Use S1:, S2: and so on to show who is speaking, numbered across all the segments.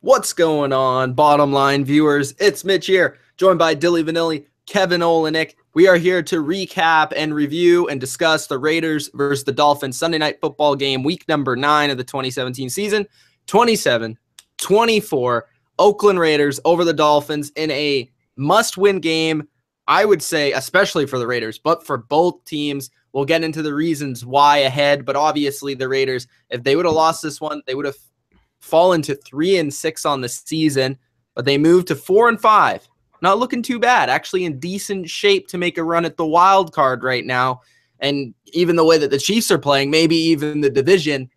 S1: What's going on, bottom line viewers? It's Mitch here, joined by Dilly Vanilli, Kevin Olenek. We are here to recap and review and discuss the Raiders versus the Dolphins Sunday night football game, week number 9 of the 2017 season. 27-24, Oakland Raiders over the Dolphins in a must-win game, I would say, especially for the Raiders, but for both teams. We'll get into the reasons why ahead, but obviously the Raiders, if they would have lost this one, they would have fallen to 3-6 on the season, but they moved to 4-5. Not looking too bad. Actually in decent shape to make a run at the wild card right now. And even the way that the Chiefs are playing, maybe even the division.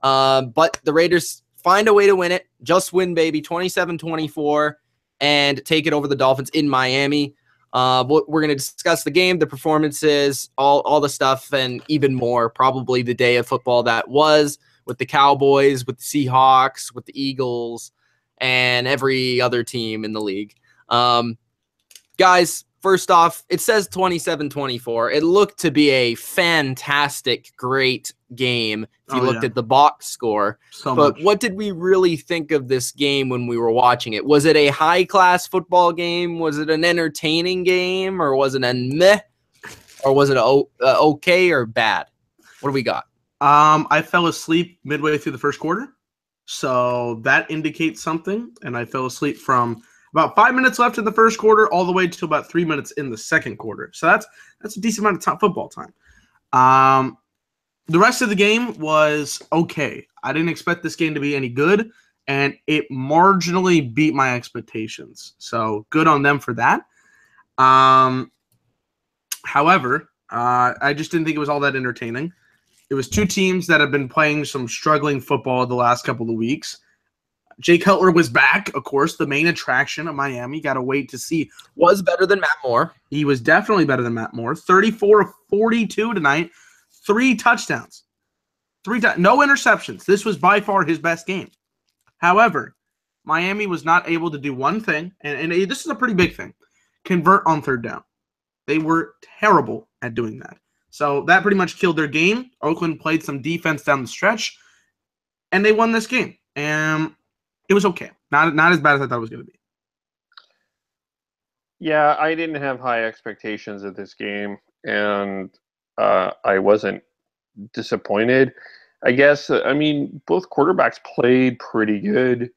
S1: But the Raiders find a way to win it. Just win, baby. 27-24 and take it over the Dolphins in Miami. We're going to discuss the game, the performances, all the stuff, and even more. Probably the day of football that was, with the Cowboys, with the Seahawks, with the Eagles, and every other team in the league. Guys, first off, it says 27-24. It looked to be a fantastic, great game if you looked at the box score. But what did we really think of this game when we were watching it? Was it a high-class football game? Was it an entertaining game? Or was it a meh? Or was it okay or bad? What do we got?
S2: I fell asleep midway through the first quarter, so that indicates something. And I fell asleep from about 5 minutes left in the first quarter all the way to about 3 minutes in the second quarter. So that's a decent amount of football time. The rest of the game was okay. I didn't expect this game to be any good, and it marginally beat my expectations. So good on them for that. However, I just didn't think it was all that entertaining. It was two teams that have been playing some struggling football the last couple of weeks. Jay Cutler was back, of course, the main attraction of Miami. Got to wait to see.
S1: Was better than Matt Moore.
S2: He was definitely better than Matt Moore. 34 of 42 tonight. 3 touchdowns. No interceptions. This was by far his best game. However, Miami was not able to do one thing, and this is a pretty big thing, convert on third down. They were terrible at doing that. So that pretty much killed their game. Oakland played some defense down the stretch, and they won this game. And it was okay. Not as bad as I thought it was going to be.
S3: Yeah, I didn't have high expectations of this game, and I wasn't disappointed. I guess, I mean, both quarterbacks played pretty good.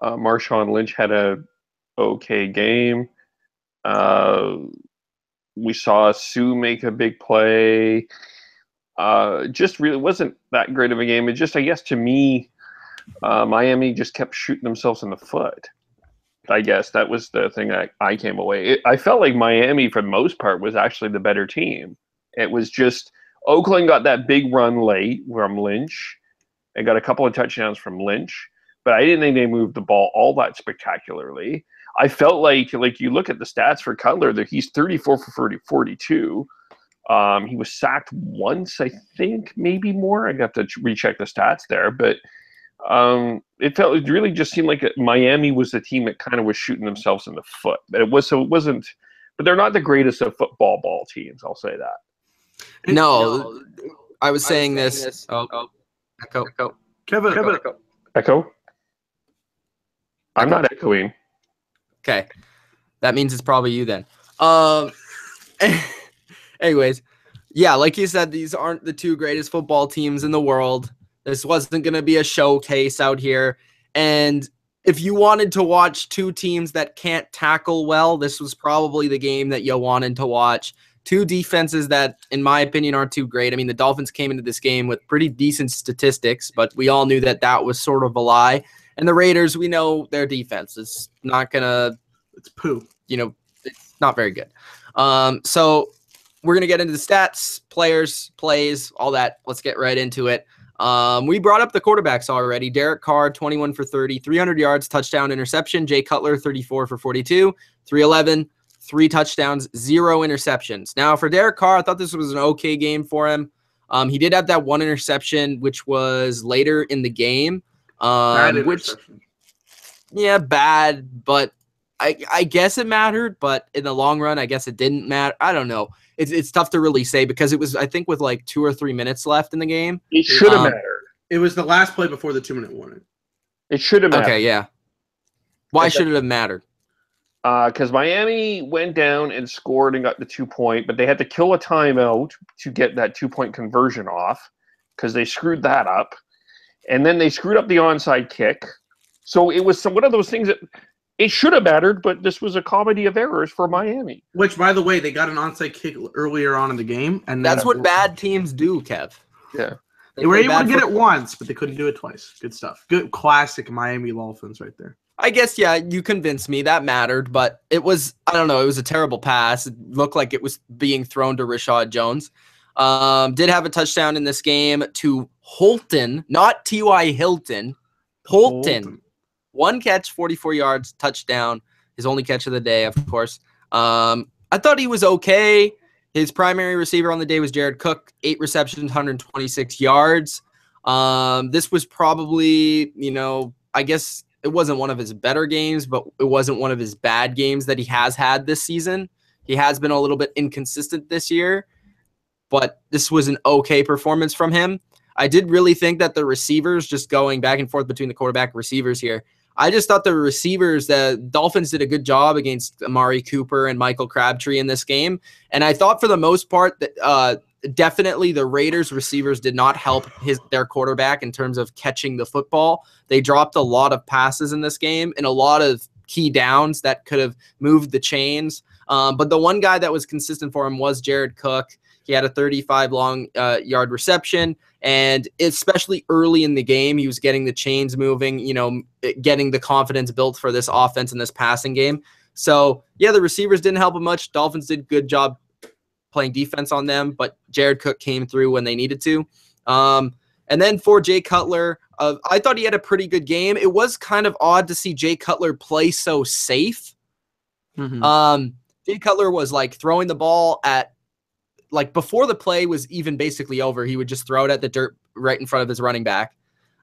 S3: Marshawn Lynch had a okay game. We saw Sue make a big play. Just really wasn't that great of a game. It just, I guess, to me, Miami just kept shooting themselves in the foot. I guess that was the thing that I came away. I felt like Miami, for the most part, was actually the better team. It was just Oakland got that big run late from Lynch and got a couple of touchdowns from Lynch, but I didn't think they moved the ball all that spectacularly. I felt like you look at the stats for Cutler, that he's 34 for 42. He was sacked once, I think, maybe more. I got to recheck the stats there, but it really just seemed like Miami was the team that kind of was shooting themselves in the foot. But it wasn't. But they're not the greatest of football ball teams. I'll say that.
S1: No, I was saying this. Oh, echo.
S2: Kevin.
S3: Echo. I'm not echoing.
S1: Okay. That means it's probably you then. Anyways, yeah, like you said, these aren't the two greatest football teams in the world. This wasn't going to be a showcase out here. And if you wanted to watch two teams that can't tackle well, this was probably the game that you wanted to watch. Two defenses that, in my opinion, aren't too great. I mean, the Dolphins came into this game with pretty decent statistics, but we all knew that was sort of a lie. And the Raiders, we know their defense is not going to –
S2: it's poo.
S1: It's not very good. So we're going to get into the stats, players, plays, all that. Let's get right into it. We brought up the quarterbacks already. Derek Carr, 21 for 30, 300 yards, touchdown, interception. Jay Cutler, 34 for 42, 311, 3 touchdowns, 0 interceptions. Now, for Derek Carr, I thought this was an okay game for him. He did have that 1 interception, which was later in the game.
S2: Bad interception.
S1: Yeah, bad, but I guess it mattered, but in the long run, I guess it didn't matter. I don't know. It's tough to really say because it was, I think, with like 2 or 3 minutes left in the game.
S3: It should have mattered.
S2: It was the last play before the 2-minute warning.
S3: It should have mattered.
S1: Okay, yeah. Why should it have mattered?
S3: Because Miami went down and scored and got the 2-point, but they had to kill a timeout to get that 2-point conversion off because they screwed that up. And then they screwed up the onside kick. So it was one of those things that it should have mattered, but this was a comedy of errors for Miami.
S2: Which, by the way, they got an onside kick earlier on in the game. And
S1: that's what bad teams do, Kev.
S3: Yeah.
S2: They were able to get it once, but they couldn't do it twice. Good stuff. Good classic Miami Dolphins right there.
S1: I guess, yeah, you convinced me. That mattered, but it was, I don't know, it was a terrible pass. It looked like it was being thrown to Rashad Jones. Did have a touchdown in this game to Holton, not T.Y. Hilton. Holton. One catch, 44 yards, touchdown. His only catch of the day, of course. I thought he was okay. His primary receiver on the day was Jared Cook, 8 receptions, 126 yards. This was probably, I guess it wasn't one of his better games, but it wasn't one of his bad games that he has had this season. He has been a little bit inconsistent this year, but this was an okay performance from him. I did really think that the receivers, just going back and forth between the quarterback and receivers here, I just thought the receivers, the Dolphins did a good job against Amari Cooper and Michael Crabtree in this game. And I thought for the most part that definitely the Raiders receivers did not help their quarterback in terms of catching the football. They dropped a lot of passes in this game and a lot of key downs that could have moved the chains. But the one guy that was consistent for him was Jared Cook. He had a 35-yard reception, and especially early in the game, he was getting the chains moving, getting the confidence built for this offense in this passing game. So, yeah, the receivers didn't help him much. Dolphins did a good job playing defense on them, but Jared Cook came through when they needed to. And then for Jay Cutler, I thought he had a pretty good game. It was kind of odd to see Jay Cutler play so safe. Mm-hmm. Jay Cutler was throwing the ball at, before the play was even basically over, he would just throw it at the dirt right in front of his running back.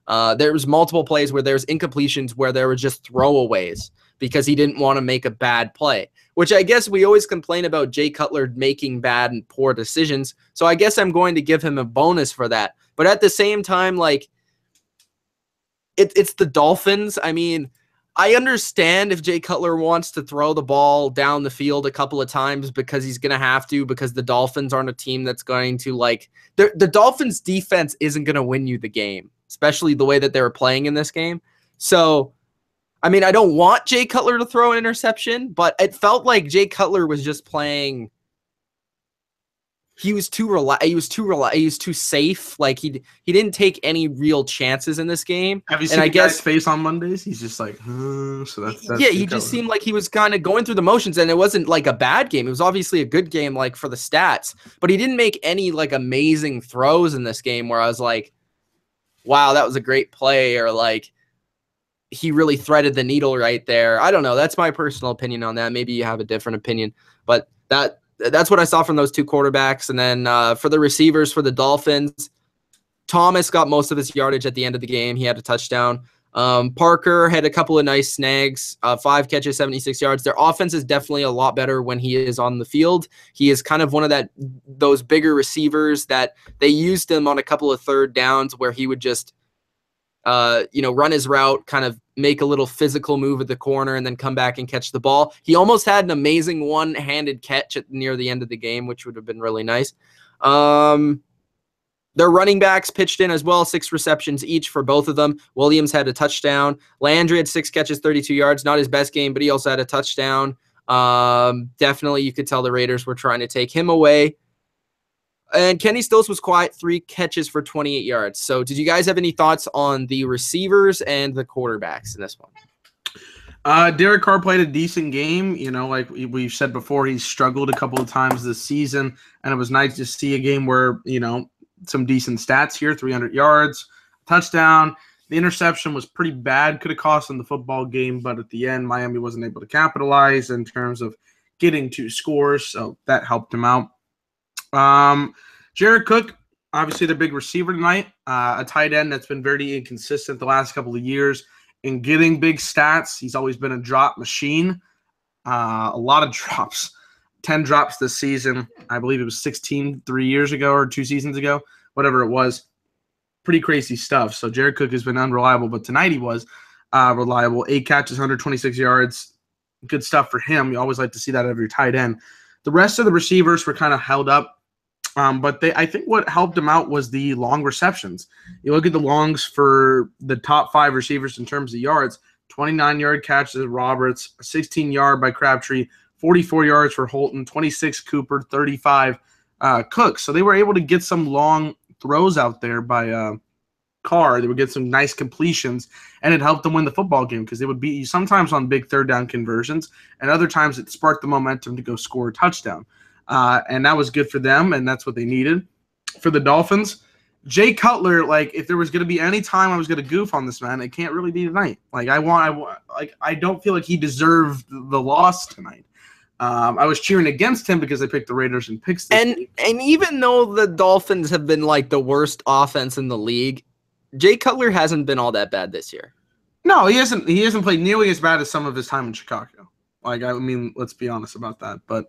S1: There was multiple plays where there's incompletions where there were just throwaways because he didn't want to make a bad play, which I guess we always complain about Jay Cutler making bad and poor decisions. So I guess I'm going to give him a bonus for that. But at the same time, it's the Dolphins. I mean, I understand if Jay Cutler wants to throw the ball down the field a couple of times because he's going to have to, because the Dolphins aren't a team that's going to the Dolphins defense isn't going to win you the game, especially the way that they were playing in this game. So, I mean, I don't want Jay Cutler to throw an interception, but it felt like Jay Cutler was just playing. He was too safe. He didn't take any real chances in this game.
S2: Have you seen the guy's face on Mondays? He's just so that's
S1: yeah. He just seemed like he was kind of going through the motions, and it wasn't a bad game. It was obviously a good game, for the stats, but he didn't make any amazing throws in this game where I was like, wow, that was a great play, or he really threaded the needle right there. I don't know. That's my personal opinion on that. Maybe you have a different opinion, but that's what I saw from those two quarterbacks. And then for the receivers for the Dolphins, Thomas got most of his yardage at the end of the game. He had a touchdown. Parker had a couple of nice snags, 5 catches, 76 yards. Their offense is definitely a lot better when he is on the field. He is kind of one of those bigger receivers that they used him on a couple of third downs where he would just run his route, kind of make a little physical move at the corner, and then come back and catch the ball. He almost had an amazing one-handed catch near the end of the game, which would have been really nice. Their running backs pitched in as well, 6 receptions each for both of them. Williams had a touchdown. Landry had 6 catches, 32 yards. Not his best game, but he also had a touchdown. Definitely you could tell the Raiders were trying to take him away. And Kenny Stills was quiet, 3 catches for 28 yards. So did you guys have any thoughts on the receivers and the quarterbacks in this one?
S2: Derek Carr played a decent game. Like we've said before, he's struggled a couple of times this season, and it was nice to see a game where, some decent stats here, 300 yards, touchdown. The interception was pretty bad, could have cost him the football game, but at the end, Miami wasn't able to capitalize in terms of getting 2 scores, so that helped him out. Jared Cook, obviously the big receiver tonight, a tight end that's been very inconsistent the last couple of years in getting big stats. He's always been a drop machine. A lot of drops, 10 drops this season. I believe it was 16 3 years ago or 2 seasons ago, whatever it was. Pretty crazy stuff. So Jared Cook has been unreliable, but tonight he was. reliable. 8 catches, 126 yards. Good stuff for him. You always like to see that out of your tight end. The rest of the receivers were kind of held up. But I think what helped him out was the long receptions. You look at the longs for the top 5 receivers in terms of yards. 29-yard catches Roberts, 16-yard by Crabtree, 44 yards for Holton, 26 Cooper, 35 Cook. So they were able to get some long throws out there by Carr. They would get some nice completions, and it helped them win the football game because they would beat you sometimes on big third down conversions, and other times it sparked the momentum to go score a touchdown. And that was good for them, and that's what they needed. For the Dolphins, Jay Cutler, like, if there was going to be any time I was going to goof on this man, it can't really be tonight. Like, I don't feel like he deserved the loss tonight. I was cheering against him because I picked the Raiders and picks.
S1: And even though the Dolphins have been like the worst offense in the league, Jay Cutler hasn't been all that bad this year.
S2: No, he hasn't. He hasn't played nearly as bad as some of his time in Chicago. Like, I mean, let's be honest about that. But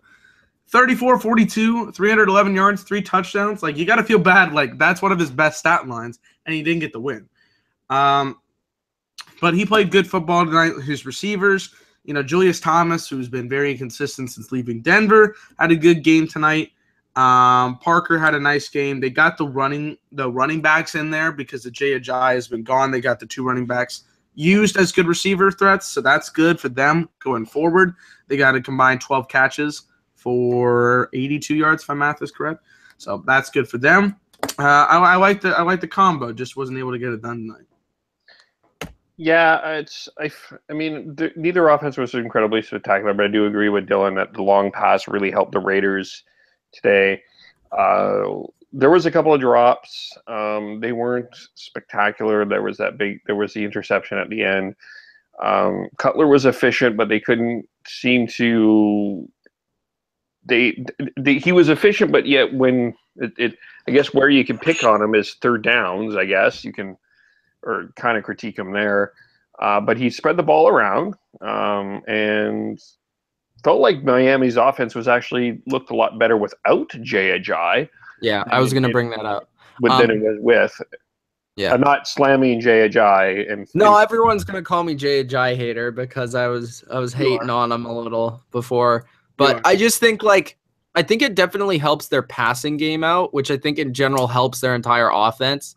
S2: 34-42, 311 yards, 3 touchdowns. Like, you got to feel bad. Like, that's one of his best stat lines, and he didn't get the win. But he played good football tonight. His receivers, Julius Thomas, who's been very consistent since leaving Denver, had a good game tonight. Parker had a nice game. They got the running backs in there because the Ajayi has been gone. They got the 2 running backs used as good receiver threats, so that's good for them going forward. They got a combined 12 catches for 82 yards, if my math is correct. So that's good for them. I like the combo. Just wasn't able to get it done tonight.
S3: Yeah, I mean, neither offense was incredibly spectacular, but I do agree with Dylan that the long pass really helped the Raiders today. There was a couple of drops. They weren't spectacular. There was the interception at the end. Cutler was efficient, but they couldn't seem to. He was efficient, but yet when I guess where you can pick on him is third downs. I guess you can, or kind of critique him there. But he spread the ball around and felt like Miami's offense actually looked a lot better without Ajayi.
S1: Yeah, I was going to bring that up.
S3: Than it was with.
S1: Yeah,
S3: I'm not slamming Ajayi.
S1: No, everyone's going to call me Ajayi hater because I was hating on him a little before. But I just think I think it definitely helps their passing game out, which I think in general helps their entire offense.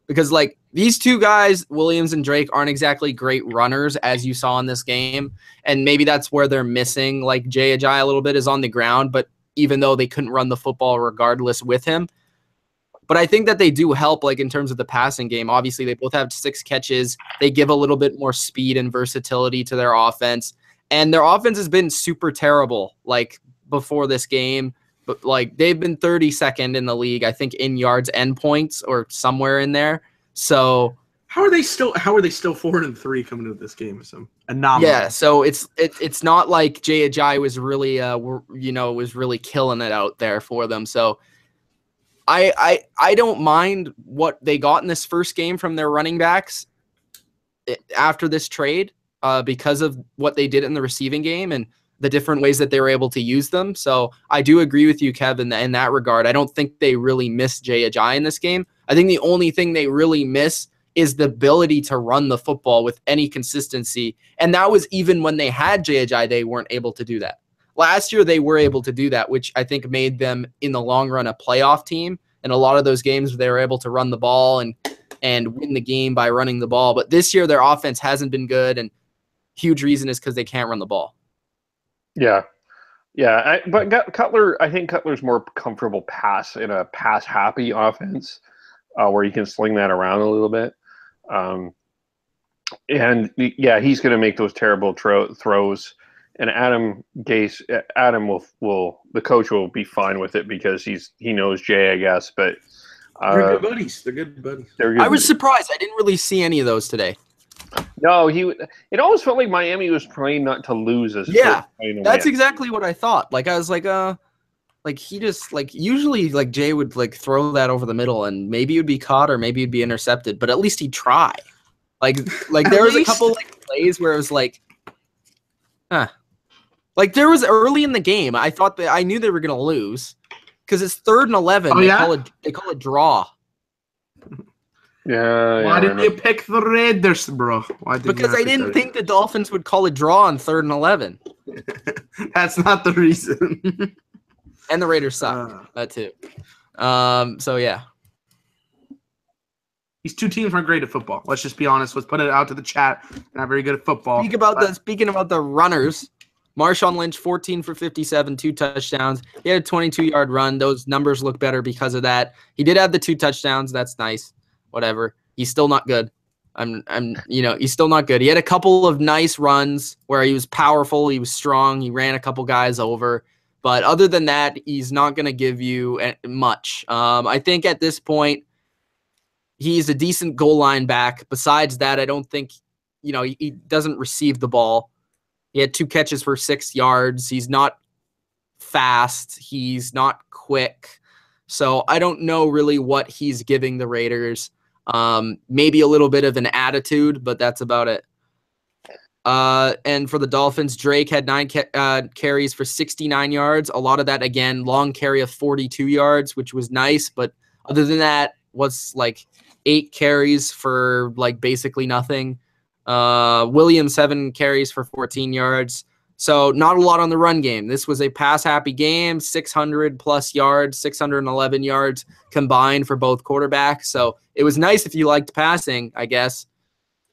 S1: Because these 2 guys, Williams and Drake, aren't exactly great runners, as you saw in this game. And maybe that's where they're missing Ajayi a little bit, is on the ground. But even though they couldn't run the football regardless with him. But I think that they do help in terms of the passing game. Obviously, they both have 6 catches. They give a little bit more speed and versatility to their offense. And their offense has been super terrible before this game. But they've been 32nd in the league, I think, in yards and points or somewhere in there. So
S2: how are they still 4-3 coming into this game? Some anomaly.
S1: Yeah, so it's not like Ajayi was really was really killing it out there for them. So I don't mind what they got in this first game from their running backs after this trade because of what they did in the receiving game and the different ways that they were able to use them. So I do agree with you, Kevin, in that regard. I don't think they really miss Ajayi in this game. I think the only thing they really miss is the ability to run the football with any consistency. And that was even when they had Ajayi, they weren't able to do that. Last year, they were able to do that, which I think made them, in the long run, a playoff team. And a lot of those games, they were able to run the ball and win the game by running the ball. But this year, their offense hasn't been good, and huge reason is because they can't run the ball.
S3: Yeah. Yeah, but Cutler, I think Cutler's more comfortable in a pass-happy offense where he can sling that around a little bit. And, yeah, he's going to make those terrible throws. And Adam Gase, the coach will be fine with it because he knows Jay, I guess. But
S2: they're good buddies. They're good buddies.
S1: I was surprised. I didn't really see any of those today.
S3: No, it always felt like Miami was trying not to lose.
S1: That's exactly what I thought. I was he just usually Jay would throw that over the middle and maybe it would be caught or maybe it'd be intercepted, but at least he'd try. There was a couple plays where it was there was early in the game. I thought that I knew they were gonna lose because it's 3rd and 11.
S2: Oh,
S1: they call it draw.
S2: Why didn't you pick the Raiders, bro?
S1: Because I didn't think the Dolphins would call a draw on 3rd and 11.
S2: That's not the reason.
S1: And the Raiders suck. That too. So yeah.
S2: These two teams aren't great at football. Let's just be honest. Let's put it out to the chat. Not very good at football.
S1: Speaking about the runners, Marshawn Lynch, 14 for 57, 2 touchdowns. He had a 22-yard run. Those numbers look better because of that. He did have the 2 touchdowns. That's nice. Whatever. He's still not good. He's still not good. He had a couple of nice runs where he was powerful. He was strong. He ran a couple guys over. But other than that, he's not going to give you much. I think at this point, he's a decent goal line back. Besides that, I don't think, he doesn't receive the ball. He had 2 catches for 6 yards. He's not fast. He's not quick. So I don't know really what he's giving the Raiders. Maybe a little bit of an attitude, but that's about it. And for the Dolphins, Drake had 9 carries for 69 yards. A lot of that, again, long carry of 42 yards, which was nice. But other than that, was like 8 carries for like basically nothing. Williams 7 carries for 14 yards. So not a lot on the run game. This was a pass-happy game, 600-plus yards, 611 yards combined for both quarterbacks. So it was nice if you liked passing, I guess.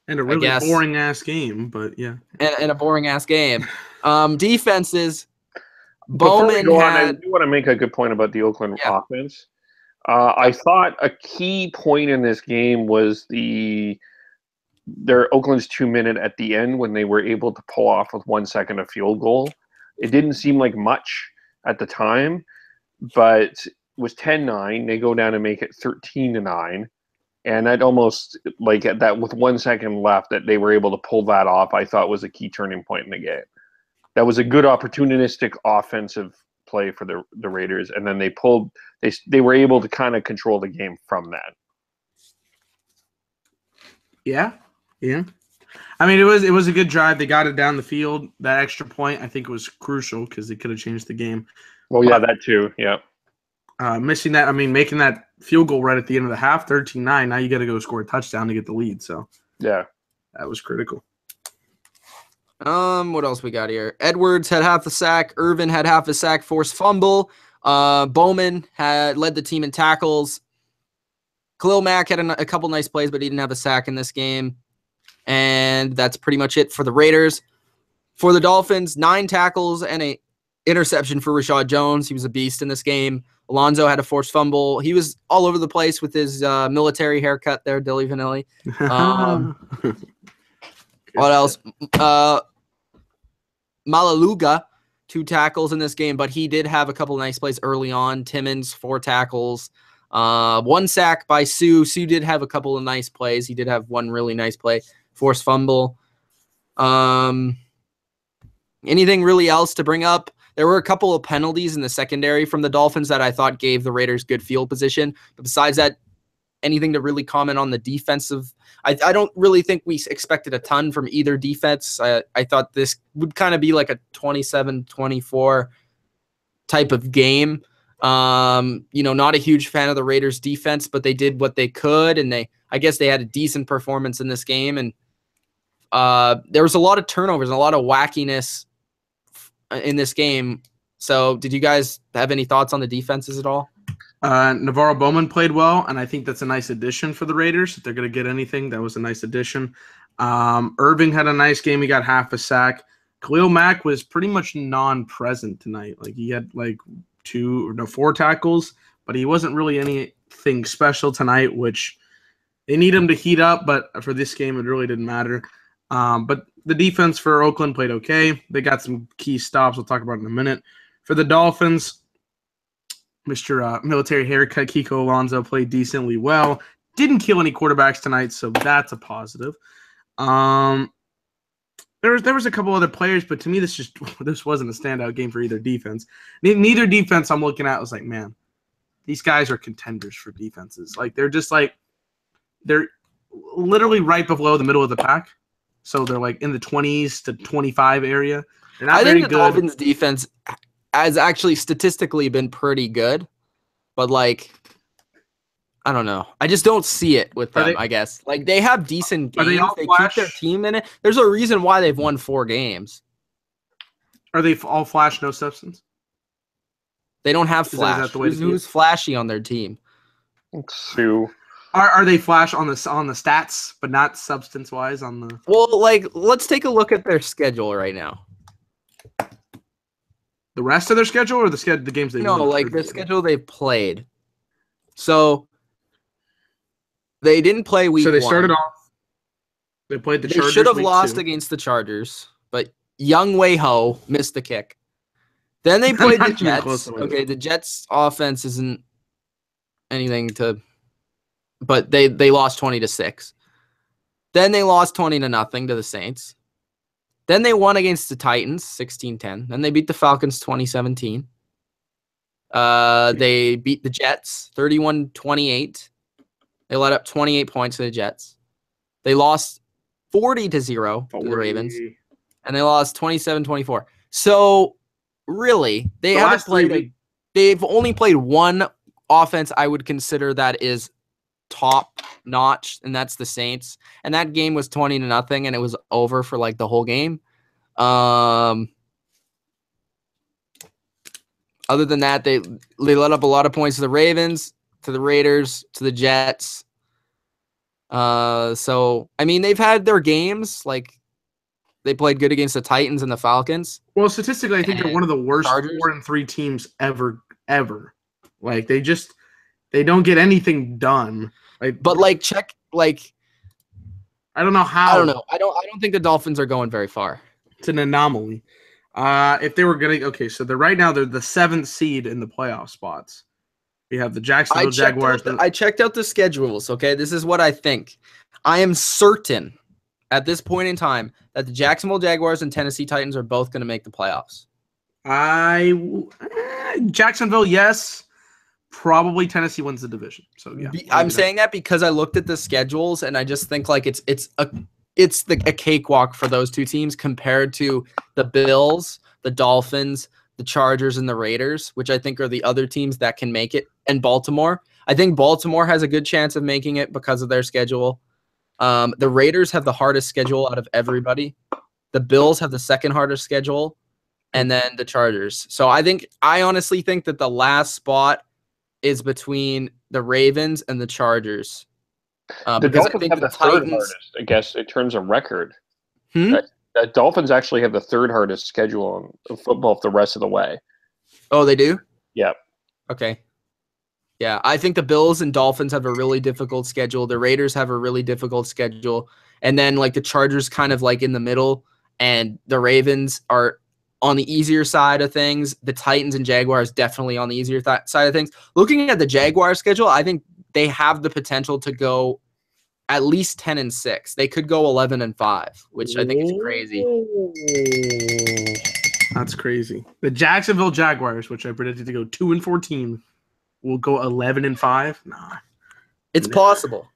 S2: And a really boring-ass game, but yeah.
S1: And a boring-ass game. Defenses,
S3: Bowman I do want to make a good point about the Oakland offense. I thought a key point in this game was their Oakland's 2-minute at the end when they were able to pull off with 1 second a field goal. It didn't seem like much at the time, but it was 10-9. They go down and make it 13-9. And that almost, like at that, with 1 second left, that they were able to pull that off, I thought was a key turning point in the game. That was a good opportunistic offensive play for the Raiders, and then they were able to kind of control the game from that.
S2: Yeah. I mean, it was a good drive. They got it down the field. That extra point, I think, was crucial because they could have changed the game.
S3: Well, yeah, that too. Yeah.
S2: Missing that, I mean, making that field goal right at the end of the half, 13-9. Now you got to go score a touchdown to get the lead. So
S3: yeah,
S2: that was critical.
S1: What else we got here? Edwards had half a sack. Irvin had half a sack, forced fumble. Bowman had led the team in tackles. Khalil Mack had a couple nice plays, but he didn't have a sack in this game. And that's pretty much it for the Raiders. For the Dolphins, 9 tackles and a interception for Rashad Jones. He was a beast in this game. Alonzo had a forced fumble. He was all over the place with his military haircut there, Dilly Vanilli. What else? Malaluga, 2 tackles in this game, but he did have a couple nice plays early on. Timmons, 4 tackles. 1 sack by Sue. Sue did have a couple of nice plays. He did have 1 really nice play. Forced fumble. Anything really else to bring up? There were a couple of penalties in the secondary from the Dolphins that I thought gave the Raiders good field position. But besides that, anything to really comment on the defensive? I don't really think we expected a ton from either defense. I thought this would kind of be like a 27-24 type of game. Not a huge fan of the Raiders defense, but they did what they could, and I guess they had a decent performance in this game. And there was a lot of turnovers and a lot of wackiness in this game. So did you guys have any thoughts on the defenses at all?
S2: Navarro Bowman played well, and I think that's a nice addition for the Raiders. If they're going to get anything, that was a nice addition. Irving had a nice game. He got half a sack. Khalil Mack was pretty much non-present tonight. Like, he had 4 tackles, but he wasn't really anything special tonight, which they need him to heat up, but for this game, it really didn't matter. But the defense for Oakland played okay. They got some key stops we'll talk about in a minute. For the Dolphins, Mr. Military Haircut, Kiko Alonso, played decently well. Didn't kill any quarterbacks tonight, so that's a positive. There was a couple other players, but to me, this wasn't a standout game for either defense. Neither defense I'm looking at was like, man, these guys are contenders for defenses. Like, they're literally right below the middle of the pack. So they're like in the 20s to 25 area. They're not very good. I think the
S1: Dolphins defense has actually statistically been pretty good, but I don't know. I just don't see it with them,
S2: Are they-
S1: I guess. Like, they have decent
S2: Are
S1: games.
S2: they all
S1: They
S2: flash?
S1: keep their team in it. There's a reason why they've won 4 games.
S2: Are they all flash, no substance?
S1: They don't have
S2: Is that
S1: flash.
S2: the way to see it?
S1: Who's flashy on their team?
S3: Sue.
S2: Are they flash on the stats, but not substance wise on the?
S1: Well, like, let's take a look at their schedule right now.
S2: The rest of their schedule or the games they
S1: No,
S2: won?
S1: like the schedule they've played. So they didn't play week 1.
S2: So they started off. They played the
S1: They
S2: Chargers.
S1: should have
S2: week
S1: lost
S2: 2.
S1: against the Chargers, but Young Wei Ho missed the kick. Then they played the
S2: Not even close
S1: Jets.
S2: to it.
S1: Okay, the Jets offense isn't anything to, but they lost 20-6. Then they lost 20-0 to the Saints. Then they won against the Titans 16-10. Then they beat the Falcons 2017. They beat the Jets 31-28. They let up 28 points to the Jets. They lost 40-0 to the Ravens. And they lost 27-24. So really, they haven't played. They've only played one offense I would consider that is top notch, and that's the Saints. And that game was 20-0, and it was over for like the whole game. Other than that, they let up a lot of points to the Ravens, to the Raiders, to the Jets. So I mean, they've had their games. Like, they played good against the Titans and the Falcons.
S2: Well, statistically, I think they're one of the worst
S1: Chargers.
S2: 4-3 teams ever. Like they don't get anything done. Like,
S1: But like, check like.
S2: I don't know how.
S1: I don't know. I don't think the Dolphins are going very far.
S2: It's an anomaly. If they were gonna, so they're right now they're the 7th seed in the playoff spots. We have the Jacksonville Jaguars.
S1: I checked out the schedules. Okay, this is what I think. I am certain at this point in time that the Jacksonville Jaguars and Tennessee Titans are both going to make the playoffs.
S2: Jacksonville, yes. Probably Tennessee wins the division. So yeah,
S1: I'm saying that because I looked at the schedules and I just think like it's a cakewalk for those two teams compared to the Bills, the Dolphins, the Chargers, and the Raiders, which I think are the other teams that can make it. And Baltimore. I think Baltimore has a good chance of making it because of their schedule. The Raiders have the hardest schedule out of everybody. The Bills have the second hardest schedule, and then the Chargers. So I honestly think that the last spot is between the Ravens and the Chargers.
S3: The Dolphins have the third hardest, I guess, in terms of record. The Dolphins actually have the third hardest schedule in football the rest of the way.
S1: Oh, they do?
S3: Yeah.
S1: Okay. Yeah, I think the Bills and Dolphins have a really difficult schedule. The Raiders have a really difficult schedule. And then like the Chargers kind of like in the middle, and the Ravens are on the easier side of things. The Titans and Jaguars definitely on the easier side of things. Looking at the Jaguars schedule, I think they have the potential to go at least 10-6. They could go 11-5, which I think is crazy.
S2: That's crazy. The Jacksonville Jaguars, which I predicted to go 2-14, will go 11-5. Nah,
S1: it's possible.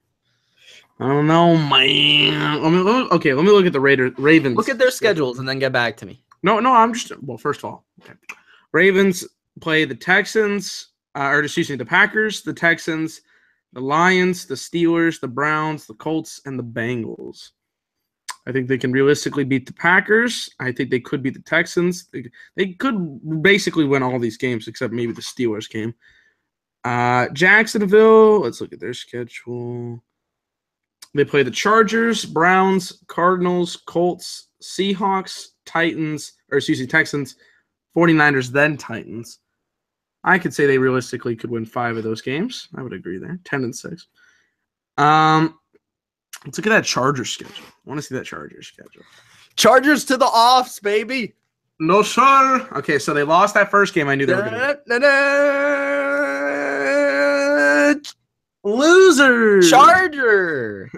S2: I don't know, man. Let me look at the Ravens.
S1: Look at their schedules and then get back to me.
S2: No. First of all, okay. Ravens play the Texans, the Packers, the Texans, the Lions, the Steelers, the Browns, the Colts, and the Bengals. I think they can realistically beat the Packers. I think they could beat the Texans. They could basically win all these games except maybe the Steelers game. Jacksonville, let's look at their schedule. They play the Chargers, Browns, Cardinals, Colts, Seahawks, Texans, 49ers, then Titans. I could say they realistically could win 5 of those games. I would agree there. 10-6. Let's look at that Chargers schedule. I want to see that Chargers schedule.
S1: Chargers to the offs, baby.
S2: No, sir. Okay, so they lost that first game. I knew they were going to
S1: loser. Charger.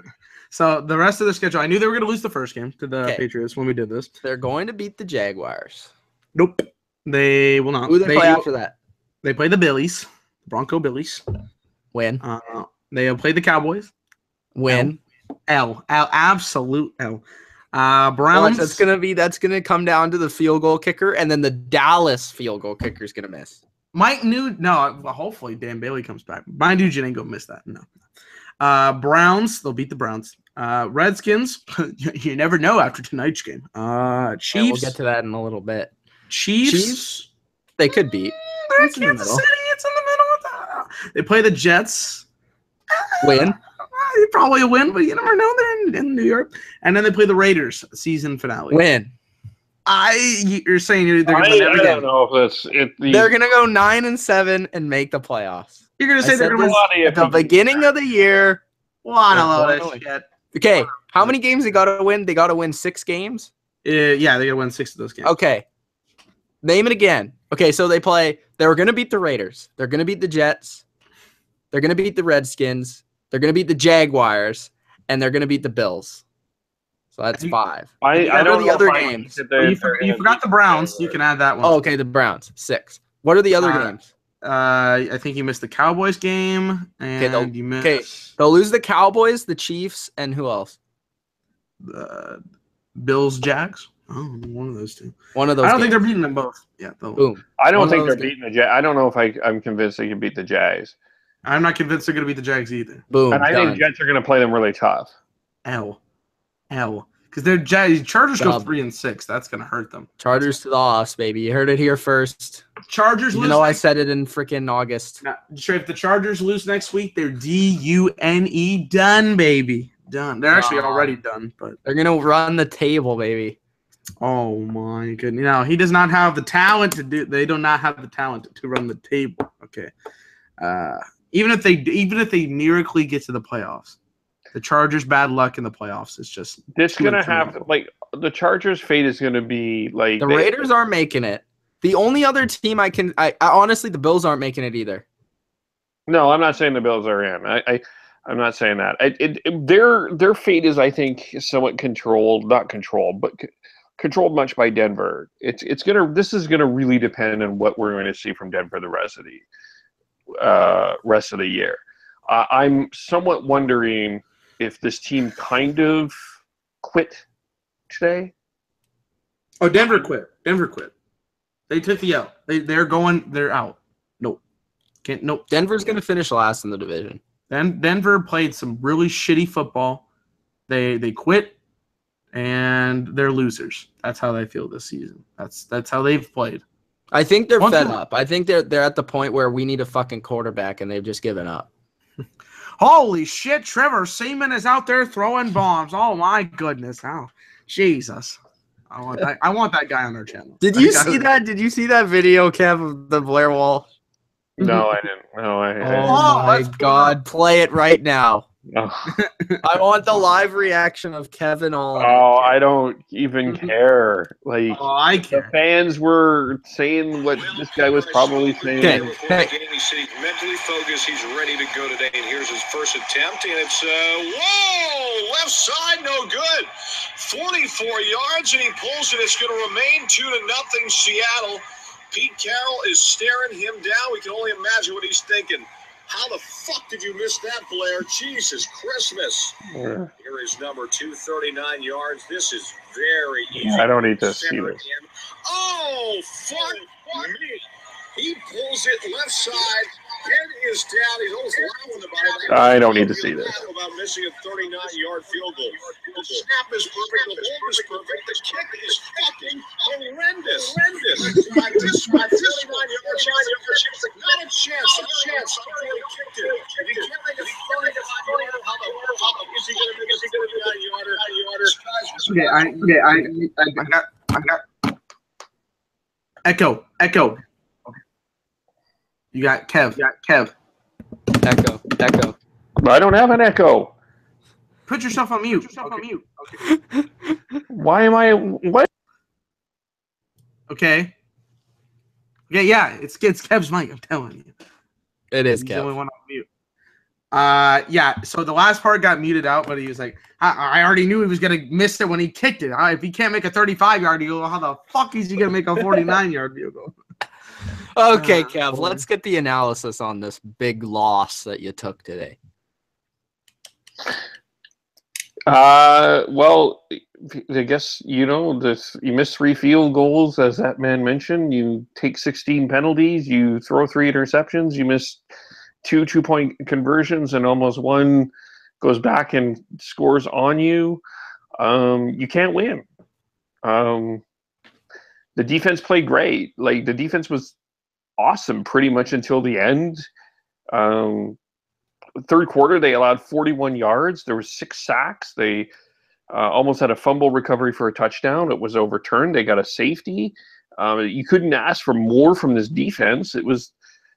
S2: So the rest of the schedule, I knew they were going to lose the first game to the Patriots when we did this.
S1: They're going to beat the Jaguars.
S2: Nope. They will not.
S1: Who do they play after that?
S2: They play the Billies, Bronco Billies.
S1: Win.
S2: They play the Cowboys.
S1: Win.
S2: Absolute L. Browns.
S1: That's gonna come down to the field goal kicker, and then the Dallas field goal kicker is gonna miss.
S2: Mike Nugent. No, well, hopefully Dan Bailey comes back. Mike Nugent ain't gonna miss that. No. Browns. They'll beat the Browns. Redskins. You never know after tonight's game. Chiefs.
S1: Yeah, we'll get to that in a little bit.
S2: Chiefs.
S1: They could beat.
S2: It's in the middle. It's in the middle. They play the Jets.
S1: Win.
S2: Probably a win, but you never know. They're in New York. And then they play the Raiders season finale.
S1: Win.
S2: You're saying they're going to win every game.
S3: I don't know if that's it.
S1: They're going to go 9-7 and make the playoffs.
S2: You're going to say they're going to
S1: win at the beginning of the year.
S2: What a load of shit.
S1: Okay, how many games they got to win? They got to win 6 games?
S2: Yeah, they got to win 6 of those games.
S1: Okay. Name it again. Okay, so they were going to beat the Raiders. They're going to beat the Jets. They're going to beat the Redskins. They're going to beat the Jaguars. And they're going to beat the Bills. So that's 5.
S3: I don't know the other
S2: games. You forgot the Browns. You can add that one.
S1: Oh, okay, the Browns. 6. What are the other games?
S2: I think you missed the Cowboys game, and you missed.
S1: Okay, they'll lose the Cowboys, the Chiefs, and who else?
S2: The Bills, Jags. Oh, one of those two.
S1: One of those.
S2: I don't think they're beating them both. Yeah.
S1: Boom.
S3: I don't think they're beating the Jags. I don't know if I'm convinced they can beat the Jags.
S2: I'm not convinced they're going to beat the Jags either.
S1: Boom.
S3: And I think Jets are going to play them really tough.
S2: Because they're Chargers go 3-6. That's going to hurt them.
S1: Chargers to the offs, baby. You heard it here first.
S2: Chargers lose.
S1: You know I said it in freaking August.
S2: Now, if the Chargers lose next week, they're DUNE done, baby. Done. They're actually already done, but
S1: they're going to run the table, baby.
S2: Oh my goodness. No, he does not have the talent to do. They do not have the talent to run the table. Okay. Even if they miraculously get to the playoffs, the Chargers' bad luck in the playoffs is just.
S3: It's gonna have the Chargers' fate is gonna be like
S1: the Raiders aren't making it. The only other team I honestly, the Bills aren't making it either.
S3: No, I'm not saying the Bills are in. I'm not saying that. Their fate is, I think, somewhat not controlled, but controlled much by Denver. This is gonna really depend on what we're going to see from Denver the rest of the year. I'm somewhat wondering if this team kind of quit today.
S2: Oh, Denver quit. They took the L. They're out. Nope. Nope.
S1: Denver's going to finish last in the division.
S2: Then Denver played some really shitty football. They quit, and they're losers. That's how they feel this season. That's how they've played.
S1: I think they're fed up. I think they're at the point where we need a fucking quarterback, and they've just given up.
S2: Holy shit, Trevor Seaman is out there throwing bombs. Oh my goodness. Oh, Jesus. I want that guy on our channel.
S1: Did you see that? Did you see that video, Kev, of the Blair Wall?
S3: No, I didn't. No,
S1: Oh my God. Play it right now.
S3: Oh.
S1: I want the live reaction of Kevin Olin.
S3: Oh, I don't even care.
S2: I care.
S3: The fans were saying what this guy was probably saying.
S4: Hey. He said he's mentally focused. He's ready to go today. And here's his first attempt. And it's, whoa, left side, no good. 44 yards, and he pulls it. It's going to remain 2-0 Seattle. Pete Carroll is staring him down. We can only imagine what he's thinking. How the fuck did you miss that, Blair? Jesus Christmas.
S3: Yeah.
S4: Here is number 239 yards. This is very easy.
S3: Yeah, I don't need to see this.
S4: Oh, fuck me. He pulls it left side. Head is down. He's almost laughing about it.
S3: I don't need to see this.
S4: About missing a 39-yard field goal. The snap is perfect. The hold is perfect. The kick is fucking horrendous. This 39 yards. Not a chance. Before he kicked it. If he can't make a 39-yarder, how the fuck is he going to make a 39-yarder?
S2: I got. Echo. You got Kev.
S1: Echo.
S3: I don't have an echo.
S2: Put yourself on mute. Okay.
S3: Why am I? What?
S2: Okay. Yeah. It's Kev's mic. I'm telling you.
S1: It is
S2: He's
S1: Kev.
S2: the only one on mute. Yeah. So the last part got muted out, but he was like, I already knew he was gonna miss it when he kicked it. If he can't make a 35-yard field goal, how the fuck is he gonna make a 49-yard field goal?
S1: Okay, Kev, let's get the analysis on this big loss that you took today.
S3: Well, I guess this. You miss 3 field goals, as that man mentioned. You take 16 penalties. You throw 3 interceptions. You miss 2 2-point conversions, and almost one goes back and scores on you. You can't win. The defense played great. Like, the defense was awesome pretty much until the end. Third quarter, they allowed 41 yards. There were 6 sacks. They almost had a fumble recovery for a touchdown. It was overturned. They got a safety. You couldn't ask for more from this defense. It was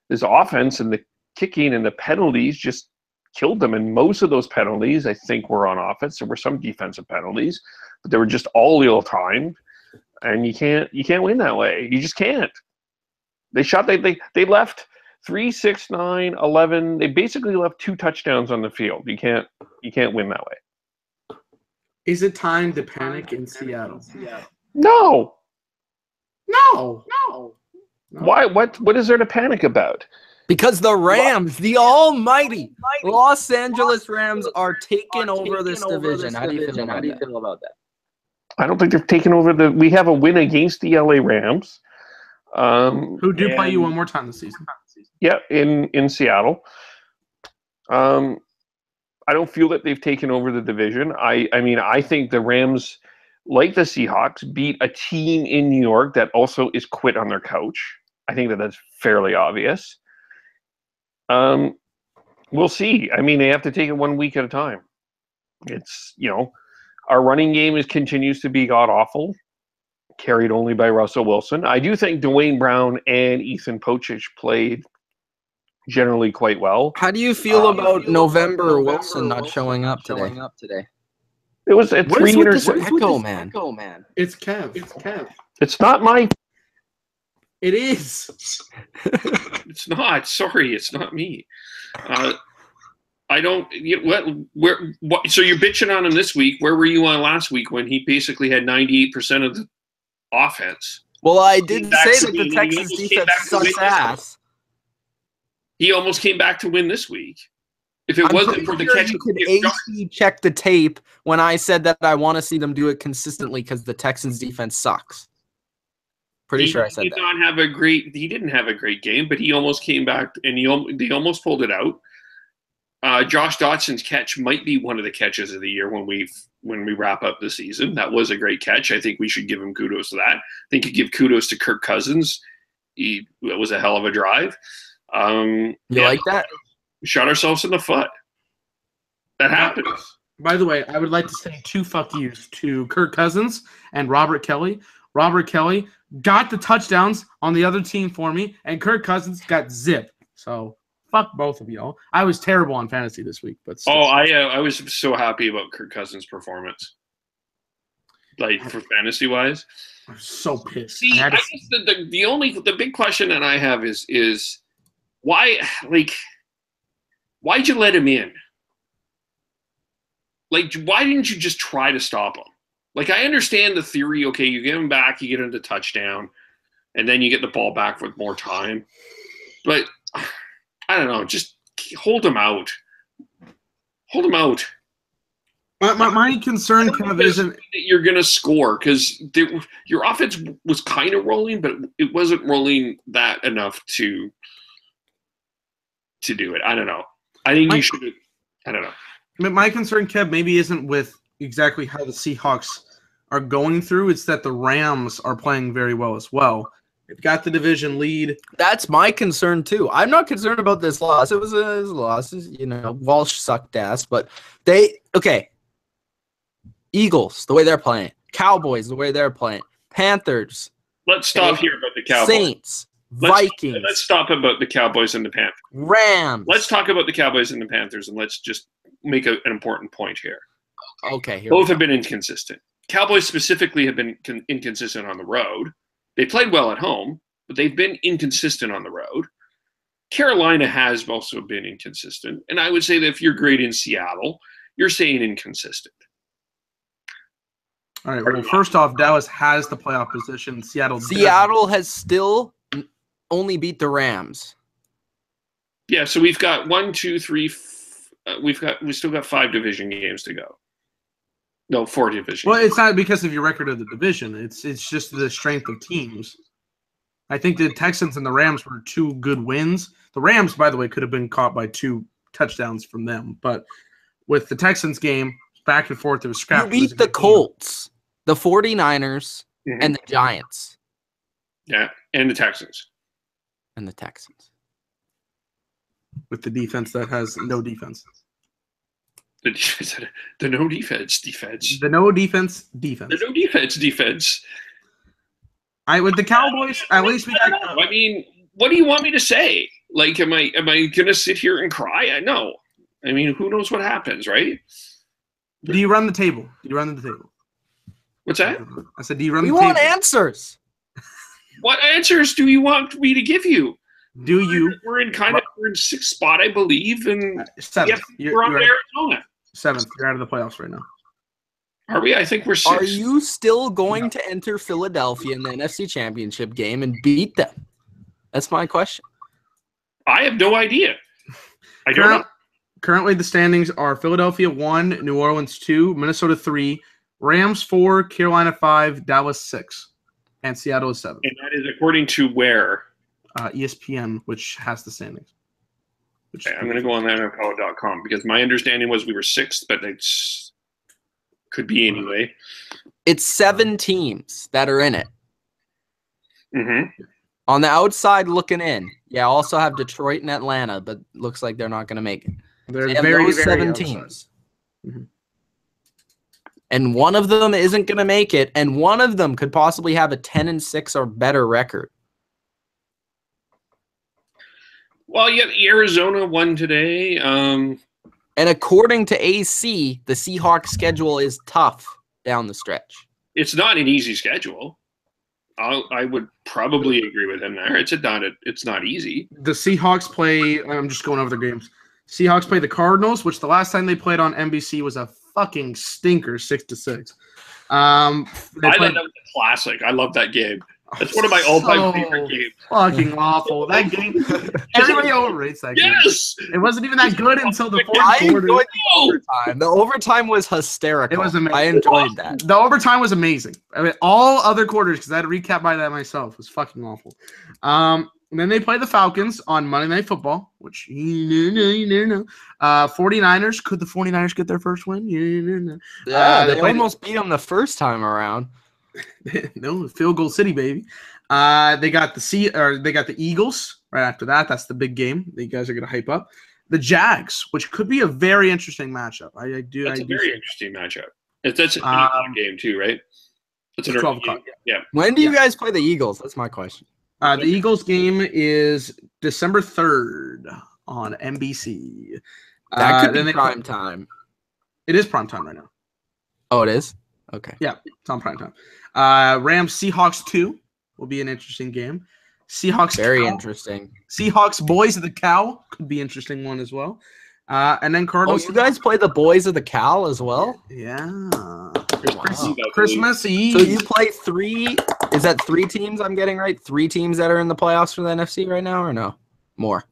S3: this offense, and the kicking and the penalties just killed them. And most of those penalties, I think, were on offense. There were some defensive penalties, but they were just all ill-timed. And you can't win that way. You just can't. They left 3, 6, 9, 11. They basically left 2 touchdowns on the field. You can't win that way.
S2: Is it time to panic in Seattle?
S3: No.
S2: No.
S3: Why? What is there to panic about?
S1: Because the Rams, the almighty Los Angeles Rams, are taking over this division. How do you feel about that?
S3: I don't think they've taken over we have a win against the LA Rams.
S2: Who do play you one more time this season?
S3: Yeah, in Seattle. I don't feel that they've taken over the division. I think the Rams, like the Seahawks, beat a team in New York that also is quit on their coach. I think that's fairly obvious. We'll see. They have to take it 1 week at a time. It's, our running game continues to be god-awful, carried only by Russell Wilson. I do think Dwayne Brown and Ethan Pochich played generally quite well.
S1: How do you feel about November Wilson not showing up today?
S3: It was a 3 interceptions.
S1: Echo, man.
S2: It's Kev.
S3: It's not my...
S2: It is.
S5: It's not. Sorry, it's not me. I don't. What? So you're bitching on him this week. Where were you on last week when he basically had 98% of the offense?
S1: Well, I did say that the Texans defense sucks ass.
S5: He almost came back to win this week. If it wasn't for the catch,
S1: you could AC check the tape when I said that I want to see them do it consistently because the Texans defense sucks. Pretty sure I said that.
S5: He didn't have a great game, but he almost came back and they almost pulled it out. Josh Dotson's catch might be one of the catches of the year when we wrap up the season. That was a great catch. I think we should give him kudos to that. I think you give kudos to Kirk Cousins. That was a hell of a drive.
S1: You like that?
S5: We shot ourselves in the foot. That happens.
S2: By the way, I would like to say 2 fuck yous to Kirk Cousins and Robert Kelly. Robert Kelly got the touchdowns on the other team for me, and Kirk Cousins got zipped. So fuck both of y'all. I was terrible on fantasy this week, but still.
S5: I was so happy about Kirk Cousins' performance. Like, for fantasy wise,
S2: I'm so pissed.
S5: See, I guess the big question that I have is why, why'd you let him in? Like, why didn't you just try to stop him? Like, I understand the theory. Okay, you get him back, you get him to touchdown, and then you get the ball back with more time. But I don't know. Just hold him out. Hold him out.
S2: My concern kind of isn't
S5: that you're going to score because your offense was kind of rolling, but it wasn't rolling that enough to do it. I don't know. I think you should. I don't know.
S2: My concern, Kev, maybe isn't with exactly how the Seahawks are going through. It's that the Rams are playing very well as well. They've got the division lead.
S1: That's my concern too. I'm not concerned about this loss. It was a loss. Walsh sucked ass, but Eagles, the way they're playing. Cowboys, the way they're playing. Panthers.
S5: Let's stop here about the Cowboys.
S1: Saints. Vikings.
S5: Let's stop about the Cowboys and the Panthers.
S1: Rams.
S5: Let's talk about the Cowboys and the Panthers, and let's just make an important point here.
S1: Okay.
S5: Both have been inconsistent. Cowboys specifically have been inconsistent on the road. They played well at home, but they've been inconsistent on the road. Carolina has also been inconsistent. And I would say that if you're great in Seattle, you're saying inconsistent.
S2: All right. Well, first off, Dallas has the playoff position. Seattle
S1: has still only beat the Rams.
S5: Yeah, so we've got 1, 2, 3. We still got 5 division games to go. No, 4 divisions.
S2: Well, it's not because of your record of the division. It's just the strength of teams. I think the Texans and the Rams were 2 good wins. The Rams, by the way, could have been caught by 2 touchdowns from them. But with the Texans game, back and forth, it was scrappy.
S1: You beat the Colts, the 49ers, and the Giants.
S5: Yeah, and the Texans.
S1: And the Texans.
S2: With the defense that has no defense.
S5: The no defense.
S2: The no defense defense.
S5: The no defense.
S2: With the Cowboys, at least we got.
S5: I mean, what do you want me to say? Like, am I gonna sit here and cry? No. I mean, who knows what happens, right?
S2: Do you run the table?
S5: What's that?
S2: I said, do you run the table?
S1: We want answers.
S5: What answers do you want me to give you?
S2: Do you?
S5: We're in 6th spot, I believe, and
S2: 7th.
S5: We're on Arizona.
S2: 7th. You're out of the playoffs right now.
S5: Are we? I think we're 6th.
S1: Are you still going to enter Philadelphia in the NFC Championship game and beat them? That's my question.
S5: I have no idea. I don't know.
S2: Currently, the standings are Philadelphia 1, New Orleans 2, Minnesota 3, Rams 4, Carolina 5, Dallas 6, and Seattle is 7.
S5: And that is according to where?
S2: ESPN, which has the standings.
S5: Okay, I'm going to go on NFL.com because my understanding was we were 6th, but it's could be anyway.
S1: It's 7 teams that are in it.
S5: Mm-hmm.
S1: On the outside looking in. Yeah, also have Detroit and Atlanta, but looks like they're not going to make it.
S2: They're
S1: they have
S2: very,
S1: those
S2: very
S1: 7
S2: outside.
S1: teams. Mm-hmm. And one of them isn't going to make it, and one of them could possibly have a 10-6 or better record.
S5: Well, yeah, Arizona won today.
S1: And according to AC, the Seahawks schedule is tough down the stretch.
S5: It's not an easy schedule. I would probably agree with him there. It's not easy.
S2: The Seahawks play. I'm just going over the games. Seahawks play the Cardinals, which the last time they played on NBC was a fucking stinker, 6-6.
S5: I thought that was a classic. I love that game. That's one of my all-time favorite games.
S2: Fucking awful. That game. Everybody overrates that game.
S5: Yes!
S2: It wasn't even that good until the
S1: I
S2: fourth quarter.
S1: enjoyed the overtime. The overtime was hysterical.
S2: It was amazing.
S1: I enjoyed that.
S2: The overtime was amazing. I mean, all other quarters, because I had to recap by that myself, was fucking awful. And then they play the Falcons on Monday Night Football, which you know. 49ers. Could the 49ers get their first win?
S1: Yeah, they almost beat them the first time around.
S2: No, field goal city, baby. They got the Eagles right after that. That's the big game that you guys are gonna hype up. The Jags, which could be a very interesting matchup. That's
S5: a very interesting matchup. That's an 8 o'clock game too, right? It's a
S2: 12 o'clock.
S5: Yeah.
S1: When do you guys play the Eagles? That's my question.
S2: The Eagles game is December 3rd on NBC.
S1: That could be prime time.
S2: It is prime time right now.
S1: Oh, it is? Okay.
S2: Yeah, it's on prime time. Rams Seahawks 2 will be an interesting game. Seahawks
S1: very interesting.
S2: Seahawks Boys of the Cow could be an interesting one as well. And then Cardinals.
S1: Oh, you guys play the Boys of the Cow as well?
S2: Yeah.
S1: Wow.
S2: Christmas Eve.
S1: So you play 3? Is that 3 teams? I'm getting right. 3 teams that are in the playoffs for the NFC right now, or no? More.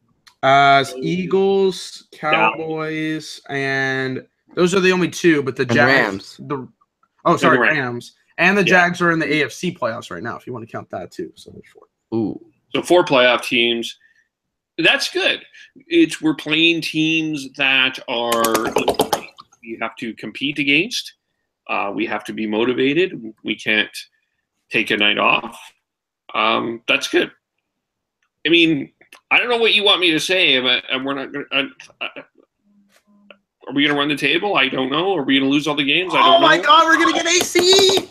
S2: Eagles, Cowboys, and those are the only 2. But the Jags,
S1: Rams.
S2: Rams. And the Jags are in the AFC playoffs right now, if you want to count that too. So there's 4.
S1: Ooh.
S5: So 4 playoff teams. That's good. We're playing teams that are we have to compete against. We have to be motivated. We can't take a night off. That's good. I mean, I don't know what you want me to say. We're not going to. Are we going to run the table? I don't know. Are we going to lose all the games? I don't know.
S2: Oh my God, we're going to get AC.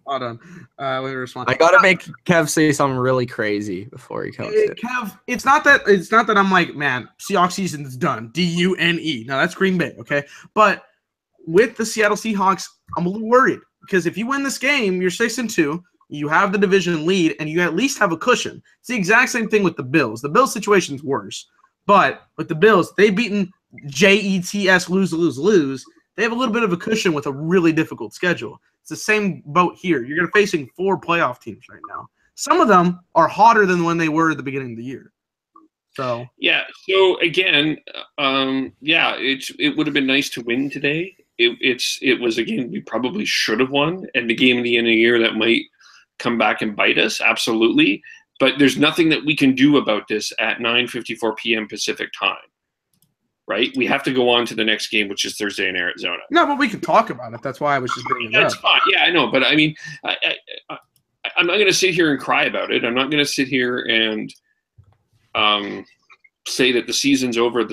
S2: Hold on. Let me respond.
S1: I gotta make Kev say something really crazy before he comes in.
S2: Kev, it's not that I'm like, man, Seahawks season is done. DUNE. No, that's Green Bay, okay? But with the Seattle Seahawks, I'm a little worried because if you win this game, you're 6-2. You have the division lead, and you at least have a cushion. It's the exact same thing with the Bills. The Bills situation's worse, but with the Bills, they've beaten JETS lose. They have a little bit of a cushion with a really difficult schedule. It's the same boat here. You're going to facing 4 playoff teams right now. Some of them are hotter than when they were at the beginning of the year. So
S5: yeah. So again, it would have been nice to win today. it was a game we probably should have won, and the game at the end of the year that might come back and bite us. Absolutely. But there's nothing that we can do about this at 9:54 p.m. Pacific time, right? We have to go on to the next game, which is Thursday in Arizona.
S2: No, but we can talk about it. That's why I was just bringing it up.
S5: That's fine. Yeah, I know. But I mean, I'm not going to sit here and cry about it. I'm not going to sit here and say that the season's over.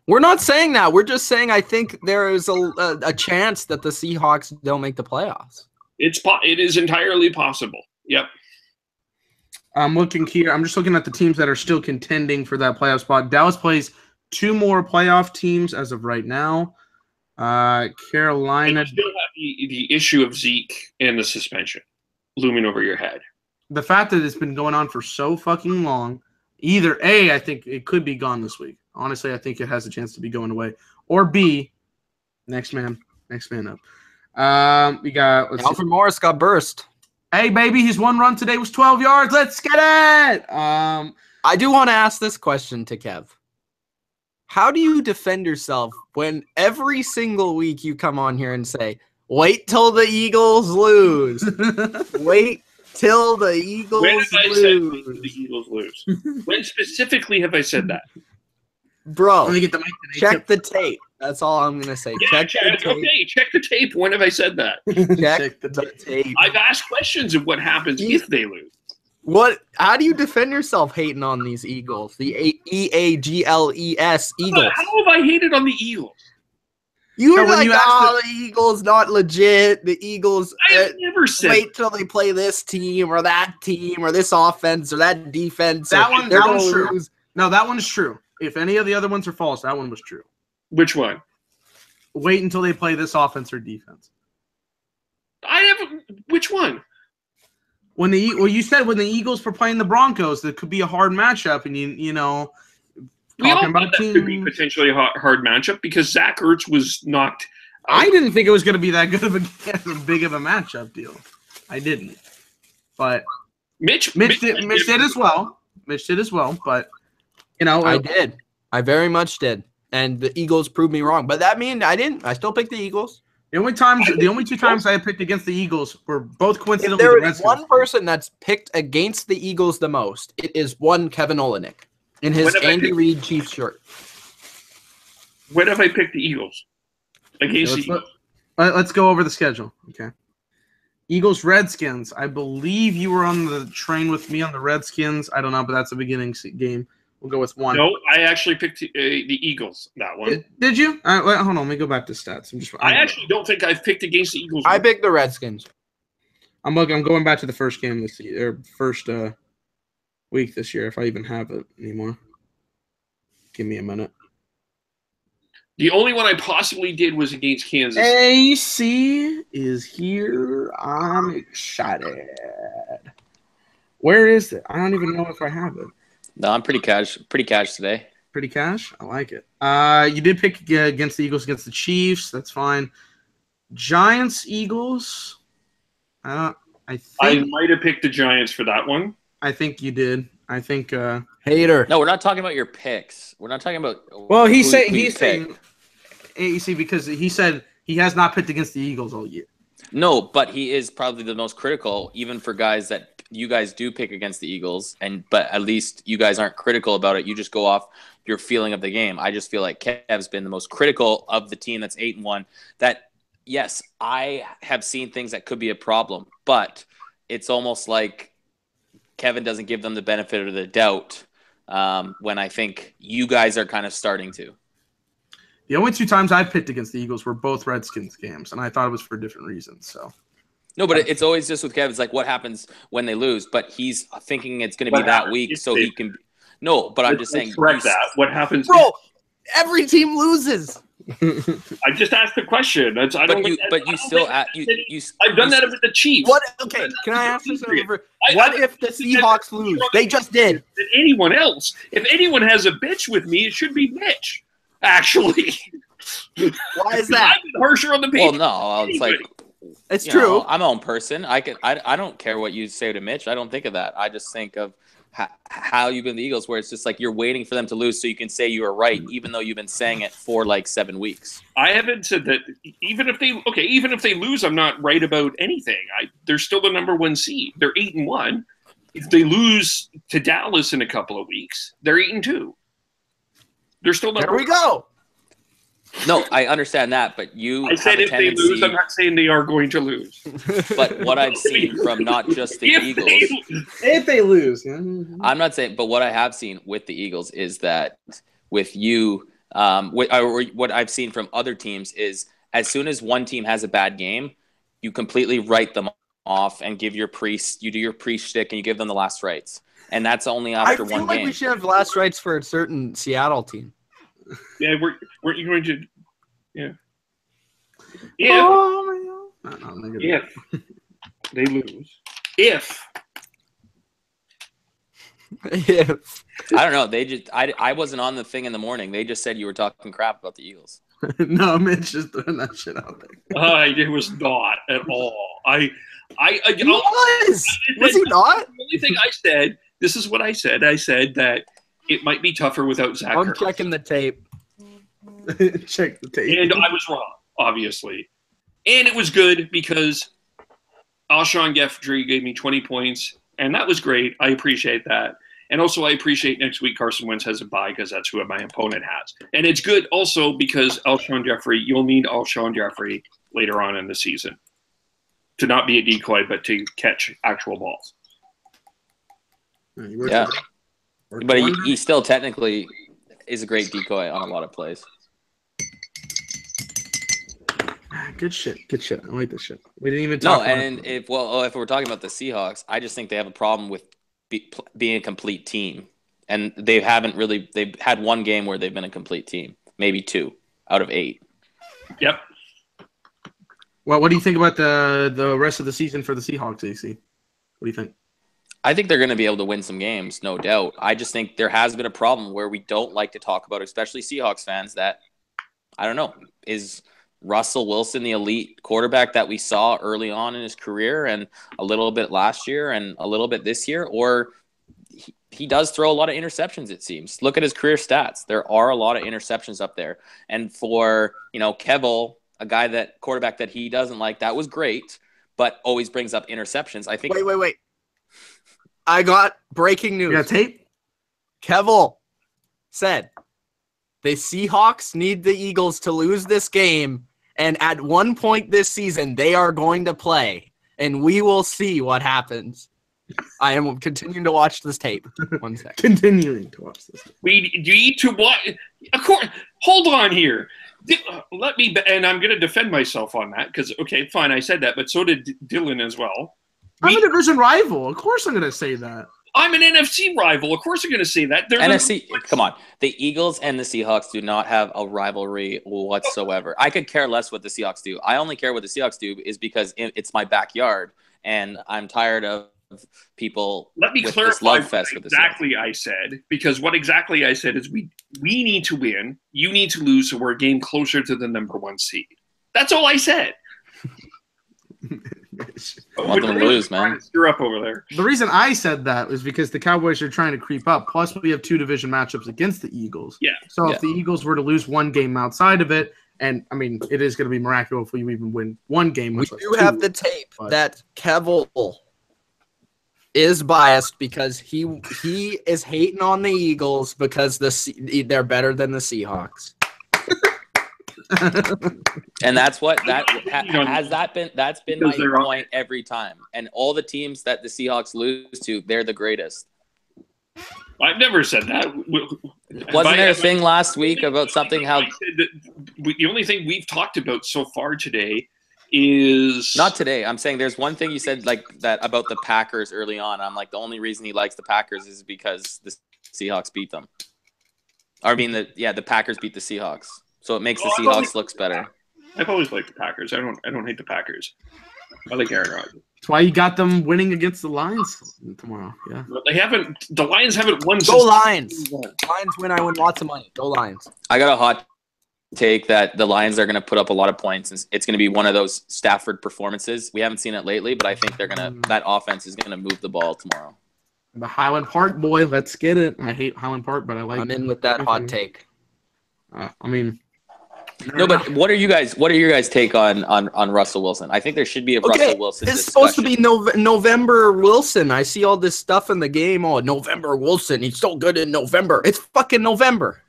S1: We're not saying that. We're just saying I think there is a chance that the Seahawks don't make the playoffs.
S5: It is entirely possible. Yep.
S2: I'm looking here. I'm just looking at the teams that are still contending for that playoff spot. Dallas plays 2 more playoff teams as of right now. Carolina.
S5: And you still have the issue of Zeke and the suspension looming over your head.
S2: The fact that it's been going on for so fucking long, either A, I think it could be gone this week. Honestly, I think it has a chance to be going away. Or B, next man up. We got
S1: Alfred Morris got burst.
S2: Hey, baby, his one run today was 12 yards. Let's get it.
S1: I do want to ask this question to Kev. How do you defend yourself when every single week you come on here and say, wait till the Eagles lose? Wait till the Eagles
S5: When have I
S1: lose.
S5: said wait till the Eagles lose? When specifically have I said that?
S1: Bro,
S2: Let me get the mic today.
S1: check the tape. That's all I'm going to say.
S5: Yeah,
S1: Check the tape.
S5: okay, check the tape. When have I said that?
S1: Check the tape.
S5: I've asked questions of what happens if they lose.
S1: How do you defend yourself hating on these Eagles? The Eagles Eagles.
S5: How have I hated on the Eagles?
S1: You were
S2: So when
S1: like,
S2: you
S1: the Eagles not legit. The Eagles
S5: I've never said
S1: wait till they play this team or that team or this offense or that defense.
S2: That
S1: or
S2: one-
S1: they're
S2: that
S1: gonna
S2: one's true.
S1: lose.
S2: No, that one is true. If any of the other ones are false, that one was true.
S5: which one.
S2: Wait until they play this offense or defense.
S5: Which one?
S2: You said when the Eagles were playing the Broncos, that could be a hard matchup, and you know,
S5: We all
S2: talking
S5: thought
S2: about
S5: that could be
S2: teams.
S5: potentially a hard matchup because Zach Ertz was knocked out.
S2: I didn't think it was going to be that good of a big of a matchup deal. I didn't, but
S5: Mitch
S2: did as well. Mitch did as well, but you know,
S1: I did. I very much did. And the Eagles proved me wrong. But that means I didn't. I still picked the Eagles.
S2: the only 2 times I picked against the Eagles were both
S1: If
S2: coincidentally
S1: there
S2: the
S1: is
S2: Redskins.
S1: one person that's picked against the Eagles the most, it is one Kevin Olenek in his
S5: When have I
S1: Andy
S5: picked-
S1: Reid Chiefs shirt.
S5: When have I picked the Eagles? Against the Eagles.
S2: Let's go over the schedule. Okay. Eagles, Redskins. I believe you were on the train with me on the Redskins. I don't know, but that's the beginning game. We'll go with one.
S5: No, I actually picked the Eagles, that one.
S2: Did you? Hold on. Let me go back to stats.
S5: I actually don't think I've picked against the Eagles.
S1: I picked the Redskins.
S2: I'm going back to the first game this year, or first week this year, if I even have it anymore. Give me a minute.
S5: The only one I possibly did was against Kansas.
S2: AC is here. I'm excited. Where is it? I don't even know if I have it.
S6: No, I'm pretty cash today.
S2: Pretty cash? I like it. You did pick against the Eagles against the Chiefs. That's fine. Giants, Eagles. I
S5: might have picked the Giants for that one.
S2: I think you did. I think.
S1: Hater.
S6: No, we're not talking about your picks. We're not talking about.
S2: Well,
S6: who
S2: he's
S6: you
S2: saying
S6: picked.
S2: AEC because he said he has not picked against the Eagles all year.
S6: No, but he is probably the most critical, even for guys that you guys do pick against the Eagles, but at least you guys aren't critical about it. You just go off your feeling of the game. I just feel like Kev's been the most critical of the team that's 8-1. That, yes, I have seen things that could be a problem, but it's almost like Kevin doesn't give them the benefit of the doubt when I think you guys are kind of starting to.
S2: The only 2 times I've picked against the Eagles were both Redskins games, and I thought it was for different reasons. So.
S6: No, but it's always just with Kevin. It's like what happens when they lose, but he's thinking it's going to be that week, so he can. No, but I'm just saying.
S5: Correct that. What happens?
S1: Bro, every team loses.
S5: I just asked the question. I've done that with the Chiefs.
S1: What? Okay, can I ask this over? What if the Seahawks lose? They just did.
S5: Than anyone else. If anyone has a bitch with me, it should be Mitch. Actually,
S1: Why is that?
S5: I'm harsher on the
S6: Well,
S5: Patriots.
S6: no, it's like
S1: It's
S6: you
S1: true.
S6: know, I'm my own person. I don't care what you say to Mitch. I don't think of that. I just think of how you've been the Eagles, where it's just like you're waiting for them to lose so you can say you were right, even though you've been saying it for like 7 weeks.
S5: I haven't said that. Even if they lose, I'm not right about anything. They're still the number 1 seed. They're 8-1. If they lose to Dallas in a couple of weeks, they're 8-2. They're still number.
S1: There we go.
S6: No, I understand that, but
S5: I said if they lose, I'm not saying they are going to lose.
S6: But what I've seen from not just the Eagles,
S2: If they lose, yeah.
S6: I'm not saying, but what I have seen with the Eagles is that with you, what I've seen from other teams is as soon as one team has a bad game, you completely write them off and give you do your priest shtick and you give them the last rites, and that's only after one game.
S1: I feel like we should have last rites for a certain Seattle team.
S5: Yeah, weren't you going to? Yeah. If they lose, if
S6: I don't know, they just I wasn't on the thing in the morning. They just said you were talking crap about the Eagles.
S2: No, Mitch just throwing that shit out there.
S5: It was not at all.
S1: Was he not?
S5: The only thing I said. This is what I said. I said that it might be tougher without Zach.
S1: I'm checking the tape.
S2: Check the tape.
S5: And I was wrong, obviously. And it was good because Alshon Jeffrey gave me 20 points, and that was great. I appreciate that. And also I appreciate next week Carson Wentz has a bye because that's who my opponent has. And it's good also because Alshon Jeffrey, you'll need Alshon Jeffrey later on in the season to not be a decoy but to catch actual balls.
S6: Yeah. But he still technically is a great decoy on a lot of plays.
S2: Good shit. I like this shit. We didn't even talk about it.
S6: If we're talking about the Seahawks, I just think they have a problem with being a complete team. And they've had one game where they've been a complete team. Maybe 2 out of 8.
S5: Yep.
S2: Well, what do you think about the rest of the season for the Seahawks, AC? What do you think?
S6: I think they're going to be able to win some games, no doubt. I just think there has been a problem where we don't like to talk about, especially Seahawks fans, that, I don't know, is Russell Wilson the elite quarterback that we saw early on in his career and a little bit last year and a little bit this year? Or he does throw a lot of interceptions, it seems. Look at his career stats. There are a lot of interceptions up there. And for, Kevel, a quarterback that he doesn't like, that was great, but always brings up interceptions. I think.
S1: Wait. I got breaking news.
S2: You got tape?
S1: Kevel said the Seahawks need the Eagles to lose this game, and at one point this season, they are going to play, and we will see what happens. I am continuing to watch this tape. 1 second.
S2: Continuing to watch this tape.
S5: Do you need to watch? Of course. Hold on here. Let me, and I'm going to defend myself on that because, okay, fine, I said that, but so did Dylan as well.
S2: I'm a division rival. Of course I'm going to say that.
S5: I'm an NFC rival. Of course I'm going to say that.
S6: NFC, come on. The Eagles and the Seahawks do not have a rivalry whatsoever. I could care less what the Seahawks do. I only care what the Seahawks do is because it's my backyard, and I'm tired of people
S5: Let me
S6: with
S5: clarify
S6: this love fest
S5: what
S6: with the
S5: exactly I said, because what exactly I said is we need to win, you need to lose, so we're a game closer to the number 1 seed. That's all I said.
S6: I want them to lose, man.
S5: You're up over there.
S2: The reason I said that was because the Cowboys are trying to creep up. Plus, we have 2 division matchups against the Eagles.
S5: Yeah.
S2: So if the Eagles were to lose one game outside of it, and I mean, it is going to be miraculous if we even win one game.
S1: We do have the tape that Kevel is biased because he is hating on the Eagles because they're better than the Seahawks.
S6: And that's been my point every time. And all the teams that the Seahawks lose to, they're the greatest.
S5: I've never said that.
S6: Wasn't there a thing last week about something how
S5: the only thing we've talked about so far today is
S6: not today. I'm saying there's one thing you said like that about the Packers early on. I'm like, the only reason he likes the Packers is because the Seahawks beat them. I mean, the Packers beat the Seahawks. So it makes the Seahawks looks better.
S5: I've always liked the Packers. I don't hate the Packers. I like Aaron Rodgers.
S2: That's why you got them winning against the Lions tomorrow. Yeah.
S5: But the Lions haven't won.
S1: Go Lions! Lions win, I win lots of money. Go Lions.
S6: I got a hot take that the Lions are going to put up a lot of points. It's going to be one of those Stafford performances. We haven't seen it lately, but I think that offense is going to move the ball tomorrow.
S2: The Highland Park boy, let's get it. I hate Highland Park, but I like.
S1: I'm in with that hot take.
S2: I mean,
S6: No, but what are you guys take on Russell Wilson? I think there should be a Russell Wilson
S1: It's
S6: discussion.
S1: supposed to be November Wilson. I see all this stuff in the game. Oh, November Wilson. He's so good in November. It's fucking November.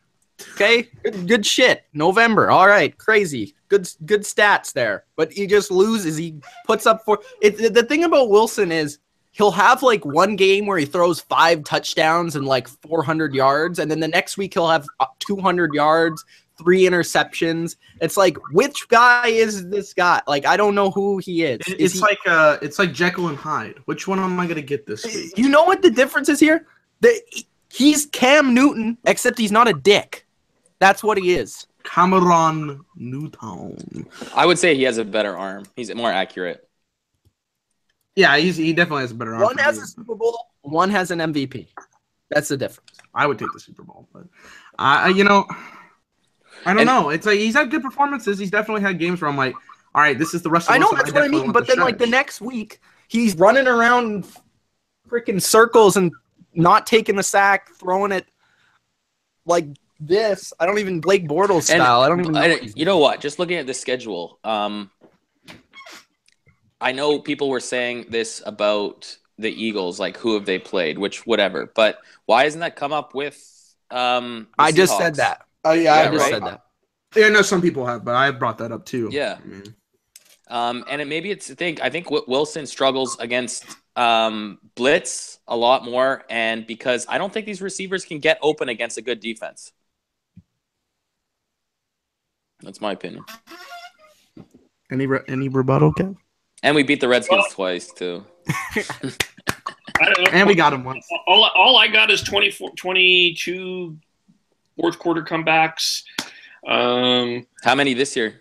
S1: Okay? Good shit. November. All right. Crazy. Good stats there. But he just loses. He puts up the thing about Wilson is he'll have like one game where he throws 5 touchdowns and like 400 yards. And then the next week he'll have 200 yards, 3 interceptions. It's like, which guy is this guy? Like, I don't know who he is.
S2: it's like Jekyll and Hyde. Which one am I gonna get this week?
S1: You know what the difference is here? He's Cam Newton, except he's not a dick. That's what he is.
S2: Cameron Newton.
S6: I would say he has a better arm. He's more accurate.
S2: Yeah, he definitely has a better arm.
S1: One has a Super Bowl, one has an MVP. That's the difference.
S2: I would take the Super Bowl, but I don't know. It's like he's had good performances. He's definitely had games where I'm like, all right, this is the Russell Wilson.
S1: I know that's what I mean, but then like the next week, he's running around freaking circles and not taking the sack, throwing it like this. I don't even Blake Bortles style. I don't even know.
S6: You know what? Just looking at the schedule, I know people were saying this about the Eagles, like who have they played, which whatever. But why hasn't that come up with
S1: I just said that.
S2: Oh yeah,
S1: I just said that.
S2: Yeah, I know some people have, but I brought that up too.
S6: Yeah. And maybe it's a thing. I think Wilson struggles against blitz a lot more, and because I don't think these receivers can get open against a good defense. That's my opinion.
S2: Any rebuttal, Kev?
S6: And we beat the Redskins twice too.
S5: I don't know.
S2: And we got him once.
S5: All I got is 22 fourth quarter comebacks.
S6: How many this year?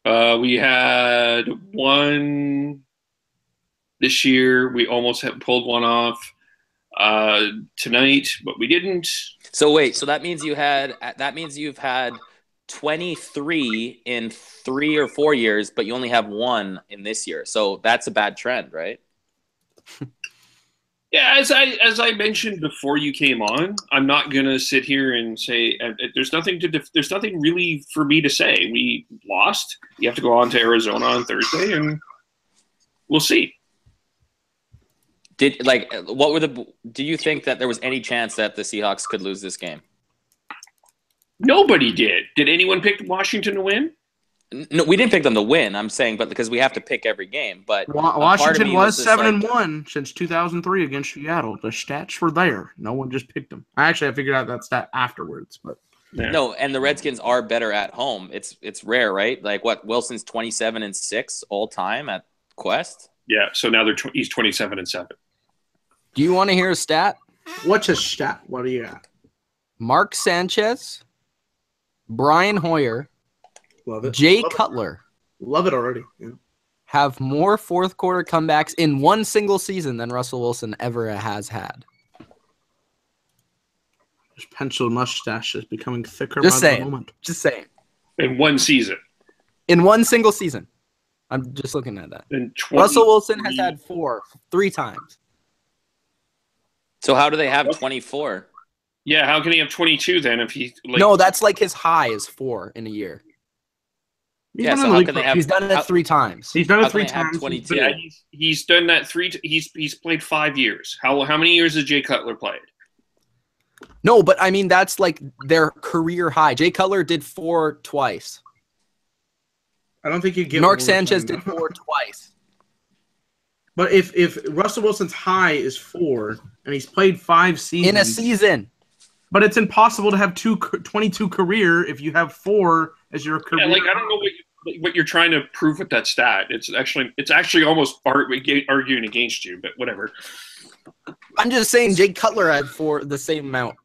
S5: We had one this year. We almost pulled one off tonight, but we didn't.
S6: So wait, so that means you've had 23 in 3 or 4 years, but you only have 1 in this year. So that's a bad trend, right?
S5: Yeah, as I mentioned before you came on, I'm not gonna sit here and say there's nothing really for me to say. We lost. You have to go on to Arizona on Thursday, and we'll see.
S6: Do you think that there was any chance that the Seahawks could lose this game?
S5: Nobody did. Did anyone pick Washington to win?
S6: No, we didn't pick them to win. I'm saying, but because we have to pick every game. But
S2: Washington was 7-1 since 2003 against Seattle. The stats were there. No one just picked them. I figured out that stat afterwards, but
S5: yeah.
S6: No. And the Redskins are better at home. It's rare, right? Like what? Wilson's 27-6 all time at Quest.
S5: Yeah. So now he's 27-7.
S1: Do you want to hear a stat?
S2: What's a stat? What do you got?
S1: Mark Sanchez, Brian Hoyer,
S2: Love it.
S1: Jay Cutler
S2: Love it already. Yeah.
S1: have more fourth quarter comebacks in one single season than Russell Wilson ever has had.
S2: His pencil mustache is becoming thicker
S1: Just
S2: by
S1: saying.
S2: the moment.
S1: Just saying.
S5: In one season.
S1: In one single season. I'm just looking at that. Russell Wilson has had 3 times.
S6: So how do they have 24?
S5: Yeah, how can he have 22 then if he?
S1: No, that's like his high is 4 in a year.
S6: Yeah, so how can they have?
S1: He's done it 3 times.
S2: He's done
S6: How
S2: it
S6: can
S2: 3
S6: they have
S2: times.
S6: 22?
S5: Yeah, he's done that he's played 5 years. How many years has Jay Cutler played?
S1: No, but I mean that's like their career high. Jay Cutler did 4 twice.
S2: I don't think you get.
S1: Mark Sanchez did 4 twice.
S2: But if Russell Wilson's high is 4 and he's played 5 seasons
S1: In a season.
S2: but it's impossible to have 22 career if you have 4 as your career.
S5: Yeah, like I don't know what you're trying to prove with that stat. It's actually almost arguing against you, but whatever.
S1: I'm just saying Jay Cutler had 4 the same amount.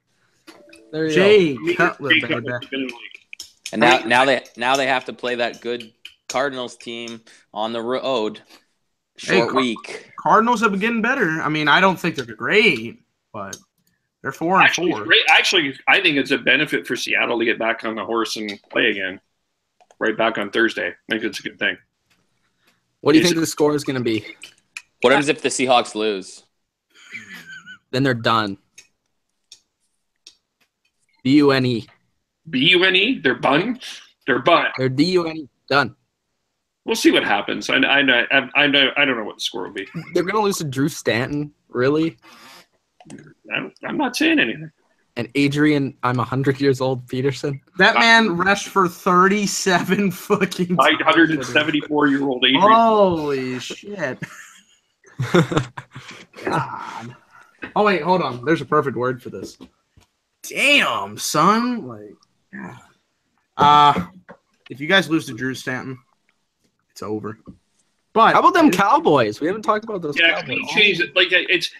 S1: There you
S2: Jay
S1: go.
S2: Cutler,
S5: Jay
S2: baby.
S5: Cutler's been in the league.
S6: And now they have to play that good Cardinals team on the road. Short week.
S2: Cardinals have been getting better. I mean, I don't think they're great, but they're 4-4.
S5: Actually, I think it's a benefit for Seattle to get back on the horse and play again. Right back on Thursday. I think it's a good thing.
S1: What do you think the score is going to be?
S6: What happens if the Seahawks lose?
S1: Then they're done. B-U-N-E.
S5: B-U-N-E? They're bun? They're bun.
S1: They're D-U-N-E. Done.
S5: We'll see what happens. I don't know what the score will be.
S1: They're going to lose to Drew Stanton? Really?
S5: I'm not saying anything.
S1: And Adrian, I'm 100 years old, Peterson.
S2: That man rushed for 37 fucking
S5: 174-year-old Adrian.
S2: Holy shit. God. Oh, wait, hold on. There's a perfect word for this. Damn, son. Like, if you guys lose to Drew Stanton, it's over. But
S1: how about them Cowboys? We haven't talked about those
S5: Cowboys.
S1: Cowboys.
S5: Yeah, change it. Like it's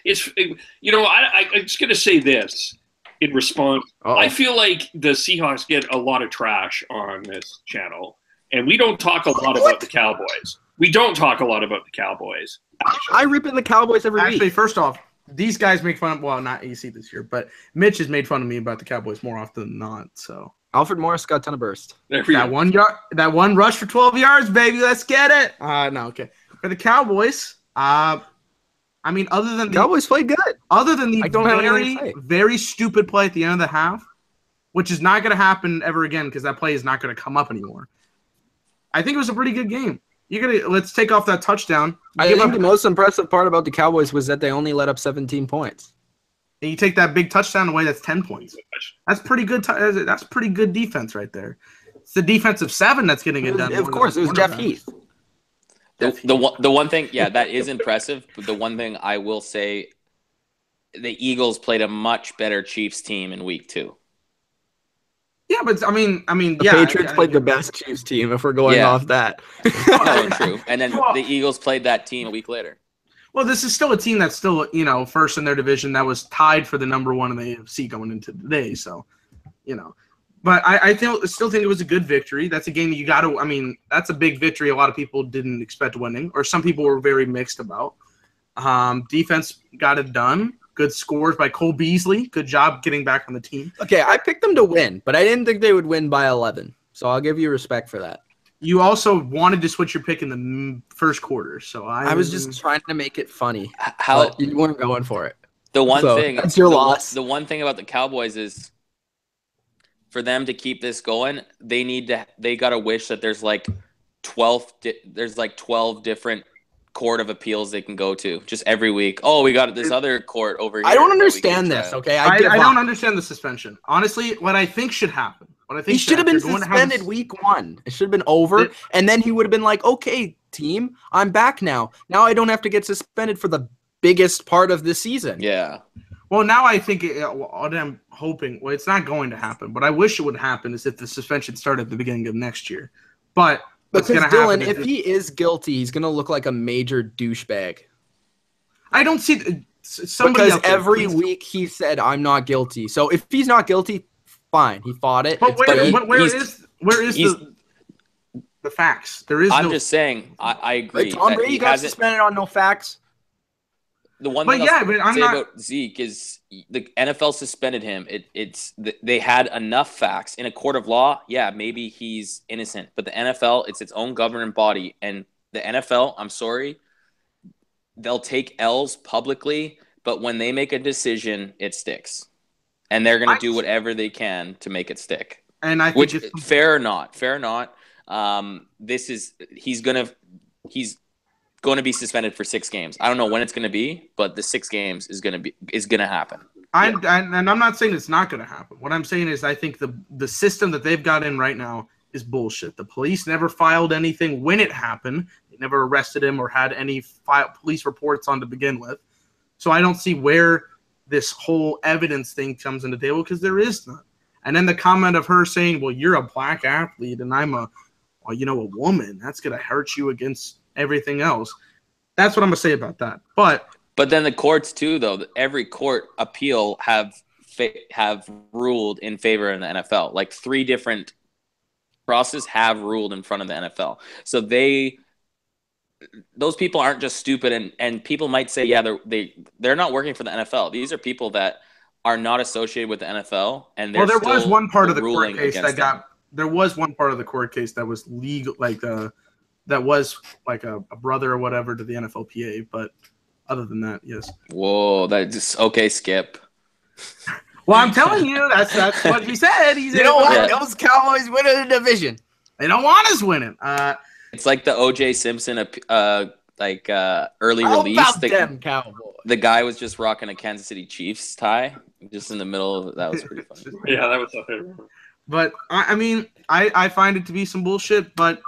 S5: you know, I'm just gonna say this in response.
S1: Uh-oh.
S5: I feel like the Seahawks get a lot of trash on this channel, and we don't talk a lot about the Cowboys. We don't talk a lot about the Cowboys. Actually.
S1: I rip in the Cowboys every week.
S2: Actually, first off, these guys make fun of, well, not AC this year, but Mitch has made fun of me about the Cowboys more often than not. So
S1: Alfred Morris got a ton of burst.
S5: There we go.
S2: that one rush for 12 yards, baby. Let's get it. No, okay. For the Cowboys, I mean, other than the
S1: Cowboys played good.
S2: Other than the
S1: I don't have anything to say.
S2: very stupid play at the end of the half, which is not going to happen ever again because that play is not going to come up anymore. I think it was a pretty good game. Let's take off that touchdown.
S1: I think the most impressive part about the Cowboys was that they only let up 17 points.
S2: And you take that big touchdown away, that's 10 points. That's pretty good. That's pretty good defense right there. It's the defensive 7 that's getting it done.
S1: Of course, it was Jeff Heath.
S6: The one thing, yeah, that is impressive. But the one thing I will say, the Eagles played a much better Chiefs team in week 2.
S2: Yeah, but I mean,
S1: the Patriots played the best Chiefs team. If we're going off that,
S6: no, true. And then the Eagles played that team a week later.
S2: Well, this is still a team that's still, first in their division that was tied for the number 1 in the AFC going into today. So, but I still think it was a good victory. That's a game that you got to. I mean, that's a big victory. A lot of people didn't expect winning, or some people were very mixed about. Defense got it done. Good scores by Cole Beasley. Good job getting back on the team.
S1: Okay, I picked them to win, but I didn't think they would win by 11. So I'll give you respect for that.
S2: You also wanted to switch your pick in the first quarter, so I
S1: was just trying to make it funny.
S6: How
S1: you weren't going for it.
S6: The one thing
S1: that's your loss.
S6: The one thing about the Cowboys is, for them to keep this going, they gotta wish that there's like 12 different court of appeals they can go to just every week. Oh, we got this other court over here.
S1: I don't understand this. Okay,
S2: I don't understand the suspension. Honestly, what I think should happen.
S1: He should have been suspended week 1. It should have been over, and then he would have been like, "Okay, team, I'm back now. Now I don't have to get suspended for the biggest part of the season."
S6: Yeah.
S2: Well, now I think what I'm hoping. Well, it's not going to happen, but I wish it would happen is if the suspension started at the beginning of next year. But what's going to happen?
S1: Dylan, if he is guilty, he's going to look like a major douchebag.
S2: I don't see
S1: because every week he said, "I'm not guilty." So if he's not guilty, fine. He fought it.
S2: But where is the facts? There is.
S6: I'm just saying. I agree.
S1: Tom Brady got suspended on no facts.
S6: The one thing I'll say about Zeke is the NFL suspended him. They had enough facts in a court of law. Yeah, maybe he's innocent, but the NFL, it's its own governing body, and the NFL, I'm sorry, they'll take L's publicly, but when they make a decision, it sticks, and they're going to do whatever they can to make it stick.
S2: And I think
S6: fair or not. He's going to be suspended for 6 games. I don't know when it's going to be, but the 6 games is going to happen.
S2: And I'm not saying it's not going to happen. What I'm saying is I think the system that they've got in right now is bullshit. The police never filed anything when it happened. They never arrested him or had any police reports on to begin with. So I don't see where this whole evidence thing comes into the table because there is none. And then the comment of her saying, "Well, you're a black athlete and I'm a woman. That's going to hurt you against everything else." That's what I'm gonna say about that. But
S6: then the courts too, though. Every court appeal have ruled in favor of the NFL. Like 3 different processes have ruled in front of the NFL. So those people aren't just stupid. And people might say, yeah, they're not working for the NFL. These are people that are not associated with the NFL. And there
S2: was one part of the court case there was one part of the court case that was legal, that was like a brother or whatever to the NFLPA, but Other than that, yes.
S6: Whoa, that just okay. Skip.
S2: Well, I'm telling you, that's what he said. He's
S1: You know what?
S6: Yeah.
S1: Those Cowboys winning the division.
S2: They don't want us winning.
S6: It's like the O.J. Simpson early
S1: How
S6: release.
S1: about them Cowboys?
S6: The guy was just rocking a Kansas City Chiefs tie, just in the middle. That was pretty funny.
S5: Yeah, that was something.
S2: But I mean, I find it to be some bullshit. But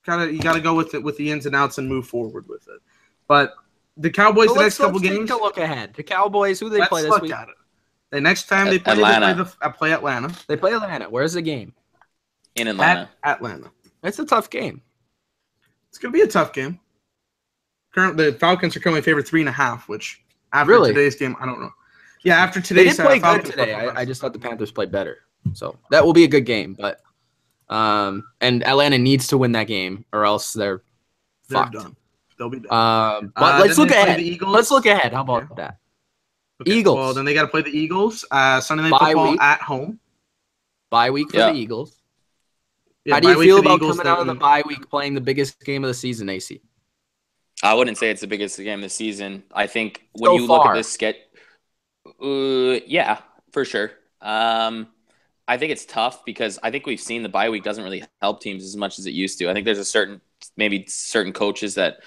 S2: you gotta go with it, with the ins and outs, and move forward with it. But the Cowboys,
S1: So
S2: the next couple
S1: let's
S2: games.
S1: take a look ahead. The Cowboys, who do they play this
S2: look
S1: week?
S2: at it. The next time they play
S6: Atlanta.
S2: They play Atlanta.
S1: They play Atlanta. Where's the game?
S6: In Atlanta.
S2: At Atlanta.
S1: It's a tough game.
S2: It's gonna be a tough game. The Falcons are currently favored 3.5, which after
S1: Really?
S2: today's game, I don't know. Yeah, after
S1: They
S2: today's
S1: did play good
S2: Falcons
S1: today.
S2: football
S1: I just thought the Panthers played better. So that will be a good game. But and Atlanta needs to win that game or else they're fucked.
S2: done. They'll be done.
S1: But let's
S2: then
S1: look
S2: they play
S1: ahead.
S2: the Eagles.
S1: Let's look ahead. How about that?
S2: Okay,
S1: Eagles.
S2: Well, then they got to play the Eagles. Sunday Night
S1: Bye
S2: Football
S1: week.
S2: at home.
S1: Bye week for
S6: Yeah.
S1: the Eagles.
S2: Yeah,
S1: How do you
S2: bye week
S1: feel
S2: for the
S1: about
S2: Eagles,
S1: coming out of the
S2: then-
S1: bye week playing the biggest game of the season, AC?
S6: I wouldn't say it's the biggest game this season. I think when
S1: So
S6: you look
S1: far.
S6: at this sketch, yeah, for sure. I think it's tough because I think we've seen the bye week doesn't really help teams as much as it used to. I think there's maybe certain coaches that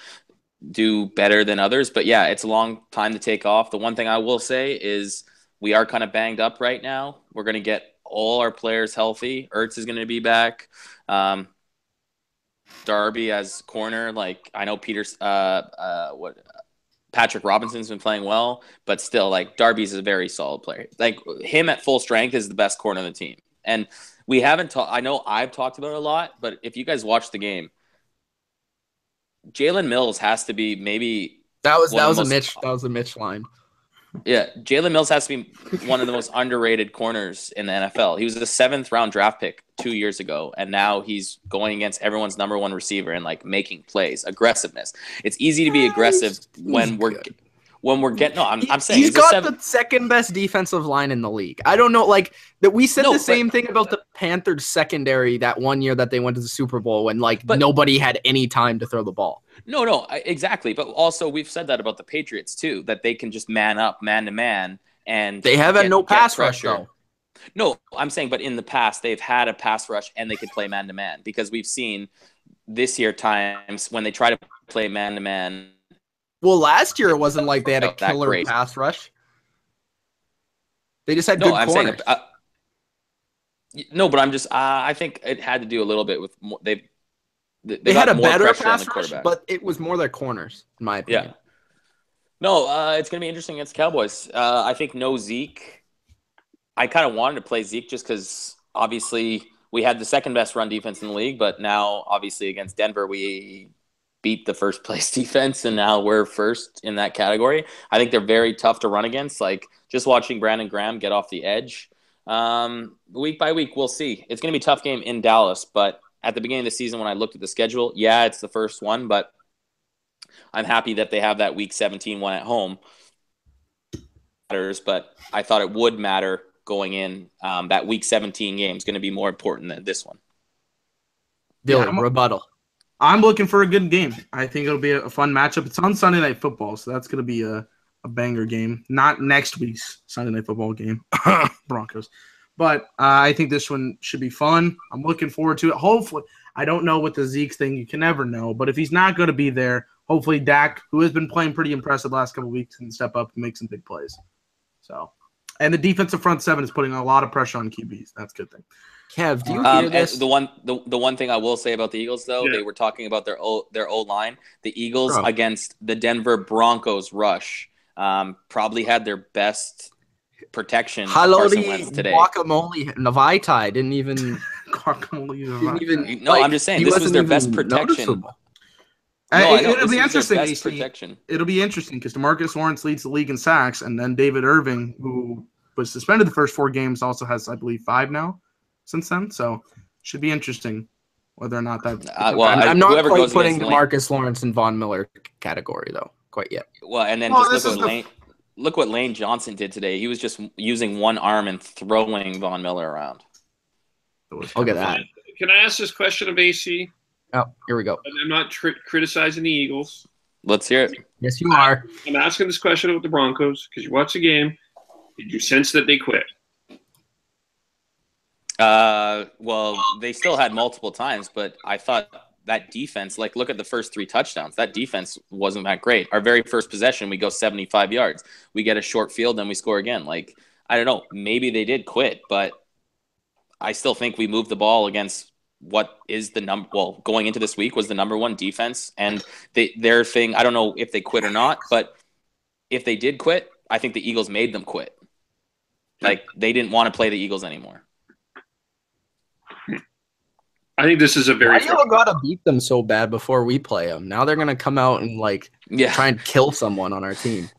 S6: do better than others, but yeah, it's a long time to take off. The one thing I will say is we are kind of banged up right now. We're going to get all our players healthy. Ertz is going to be back. Darby as corner, like I know Patrick Robinson's been playing well, but still, like Darby's a very solid player. Like him at full strength is the best corner on the team. And we haven't talked. I know I've talked about it a lot, but if you guys watch the game, Jalen Mills has to be maybe
S1: That was
S6: one of the
S1: a Mitch line.
S6: Yeah, Jalen Mills has to be one of the most underrated corners in the NFL. He was a 7th-round draft pick 2 years ago, and now he's going against everyone's number one receiver and like making plays, aggressiveness. It's easy to be aggressive when we're getting. No, I'm saying
S1: he's got the second best defensive line in the league. I don't know, like that. We said the same thing about the Panthers secondary that one year that they went to the Super Bowl when nobody had any time to throw the ball.
S6: No, exactly. But also, we've said that about the Patriots too, that they can just man up, man to man, and
S1: they have no pass rush though.
S6: No, I'm saying, but in the past, they've had a pass rush and they could play man to man because we've seen this year times when they try to play man to man.
S1: Well, last year it wasn't like they had a
S6: That
S1: killer
S6: great.
S1: pass rush. They just had good corners.
S6: No, but I'm just. I think it had to do a little bit with more, they
S1: had
S6: got
S1: a
S6: more
S1: better
S6: pressure on
S1: pass
S6: the
S1: rush,
S6: quarterback.
S1: but it was more their corners, in my opinion.
S6: Yeah. No, it's going to be interesting against the Cowboys. I think no Zeke. I kind of wanted to play Zeke just because obviously we had the second best run defense in the league, but now obviously against Denver we beat the first place defense, and now we're first in that category. I think they're very tough to run against. Like just watching Brandon Graham get off the edge. Week by week, we'll see. It's going to be a tough game in Dallas, but at the beginning of the season when I looked at the schedule, yeah, it's the first one, but I'm happy that they have that Week 17 one at home. But I thought it would matter going in. That Week 17 game is going to be more important than this one.
S1: Dylan, rebuttal.
S2: I'm looking for a good game. I think it'll be a fun matchup. It's on Sunday Night Football, so that's going to be a banger game. Not next week's Sunday Night Football game, Broncos. But I think this one should be fun. I'm looking forward to it. Hopefully, I don't know with the Zeke thing. You can never know. But if he's not going to be there, hopefully Dak, who has been playing pretty impressive the last couple of weeks, can step up and make some big plays. So, and the defensive front seven is putting a lot of pressure on QBs. That's a good thing.
S1: Kev, do you hear this?
S6: The one thing I will say about the Eagles, though, they were talking about their O-line. The Eagles against the Denver Broncos rush probably had their best protection. Carson Wentz today.
S1: Guacamole Navaitai didn't even.
S6: No, I'm just saying this was their best protection.
S2: It'll be interesting. It'll be interesting because DeMarcus Lawrence leads the league in sacks, and then David Irving, who was suspended the first 4 games, also has, I believe, 5 now since then. So should be interesting whether or not that.
S1: I'm not quite putting DeMarcus Lawrence in Von Miller category though, quite yet.
S6: Well, and then just look what Lane Johnson did today. He was just using one arm and throwing Von Miller around.
S1: Look at that.
S5: Can I ask this question of AC?
S1: Oh, here we go.
S5: I'm not criticizing the Eagles.
S6: Let's hear it.
S1: Yes, you are.
S5: I'm asking this question with the Broncos because you watched the game. Did you sense that they quit?
S6: Well, they still had multiple times, but I thought that defense, like, look at the first 3 touchdowns. That defense wasn't that great. Our very first possession, we go 75 yards. We get a short field, then we score again. Like, I don't know. Maybe they did quit, but I still think we moved the ball against what is the number. Well, going into this week was the number 1 defense, and their thing. I don't know if they quit or not, but if they did quit, I think the Eagles made them quit. Like, they didn't want to play the Eagles anymore.
S5: I think this is a very.
S1: Why y'all gotta beat them so bad before we play them? Now they're gonna come out and try and kill someone on our team.